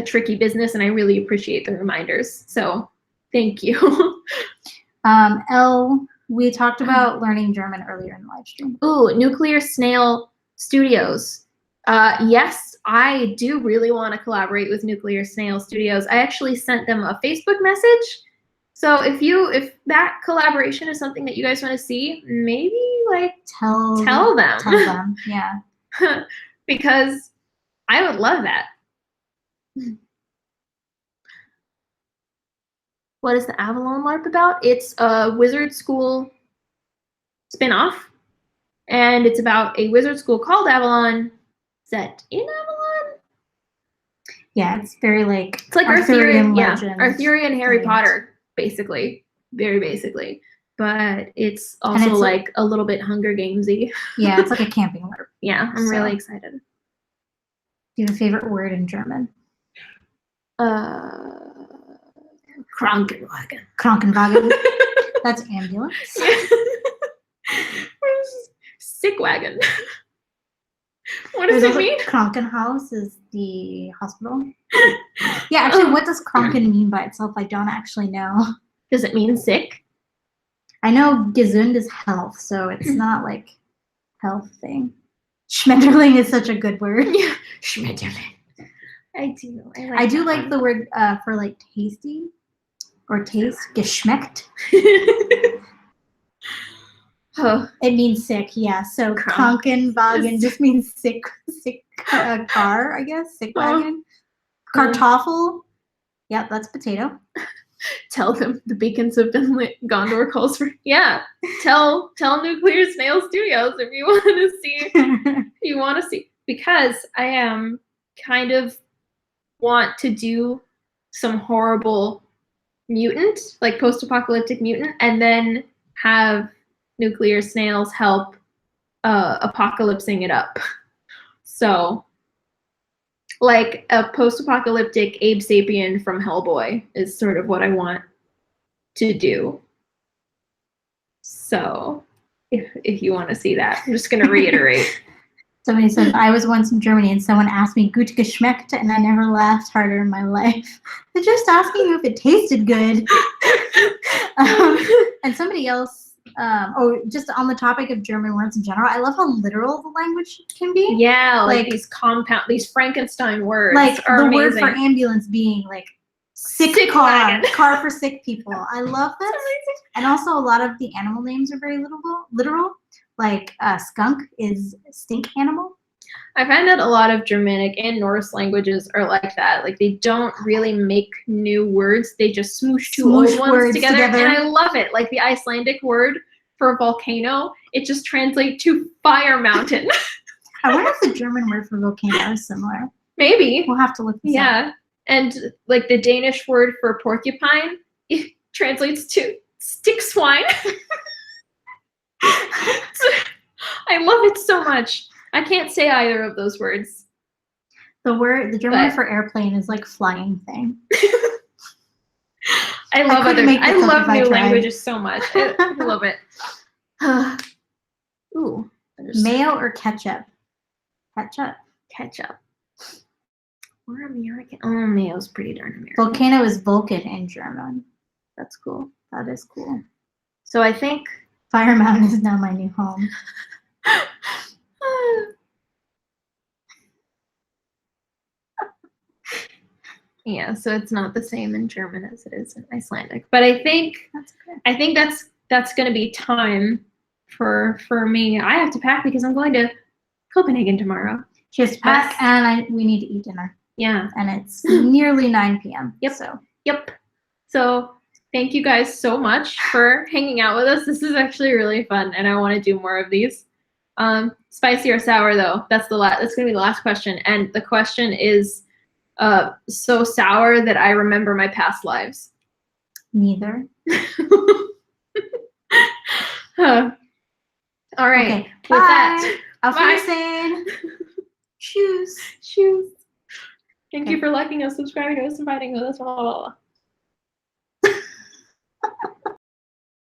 tricky business, and I really appreciate the reminders. So, thank you. We talked about learning German earlier in the live stream. Ooh, Nuclear Snail Studios. Yes, I do really want to collaborate with Nuclear Snail Studios. I actually sent them a Facebook message. So if that collaboration is something that you guys want to see, maybe like tell them. Tell them, yeah. Because I would love that. What is the Avalon LARP about? It's a wizard school spin-off, and it's about a wizard school called Avalon set in Avalon. Yeah, it's very like it's like Arthurian legend. Yeah, Arthurian Harry Potter, basically, very basically. but it's also it's like a little bit Hunger Gamesy. Yeah, it's like a camping LARP. Yeah, I'm really excited. Do you have a favorite word in German? Krankenwagen. Krankenwagen. That's ambulance. Sick wagon. What does it mean? Krankenhaus is the hospital. Yeah, actually, what does Kranken mean by itself? I don't actually know. Does it mean sick? I know gesund is health, so it's not like health thing. Schmetterling is such a good word. Yeah, Schmetterling. I do. I do like the word for like tasty or taste. Geschmeckt. Oh. It means sick, yeah. So Krankenwagen just means sick car, I guess. Sick wagon. Kartoffel. Yep, that's potato. Tell them the beacons have been lit. Gondor calls for Tell Nuclear Snail Studios if you want to see. Because I am kind of want to do some horrible mutant, like post-apocalyptic mutant, and then have nuclear snails help apocalypsing it up. So like a post-apocalyptic Abe Sapien from Hellboy is sort of what I want to do. So if you want to see that, I'm just going to reiterate. Somebody says, I was once in Germany and someone asked me, gut geschmeckt, and I never laughed harder in my life. They're just asking you if it tasted good. And somebody else, just on the topic of German words in general, I love how literal the language can be. Yeah, like these Frankenstein words. Like are the amazing. word for ambulance being like sick car, car for sick people. I love this. And also a lot of the animal names are very literal. Like skunk is stink animal. I find that a lot of Germanic and Norse languages are like that. Like they don't really make new words. They just smoosh two old ones together. And I love it. Like the Icelandic word for volcano, it just translates to fire mountain. I wonder if the German word for volcano is similar. Maybe. We'll have to look this up. And like the Danish word for porcupine, it translates to stick swine. I love it so much. I can't say either of those words. The German word for airplane is like flying thing. I love new languages so much. I love it. Ooh. Mayo or ketchup? Ketchup. Or American. Oh, mayo's pretty darn American. Volcano is Vulcan in German. That's cool. That is cool. So I think Fire Mountain is now my new home. Yeah, so it's not the same in German as it is in Icelandic. But I think that's going to be time for me. I have to pack because I'm going to Copenhagen tomorrow. She has to pack, and we need to eat dinner. Yeah. And it's nearly 9 p.m. Yep. So thank you guys so much for hanging out with us. This is actually really fun, and I want to do more of these. Spicy or sour, though? That's going to be the last question. And the question is, so sour that I remember my past lives. Neither. All right. Okay. With that, Auf Wiedersehen. Shoes. Thank you for liking us, subscribing to us, and fighting with us. Blah, blah, blah.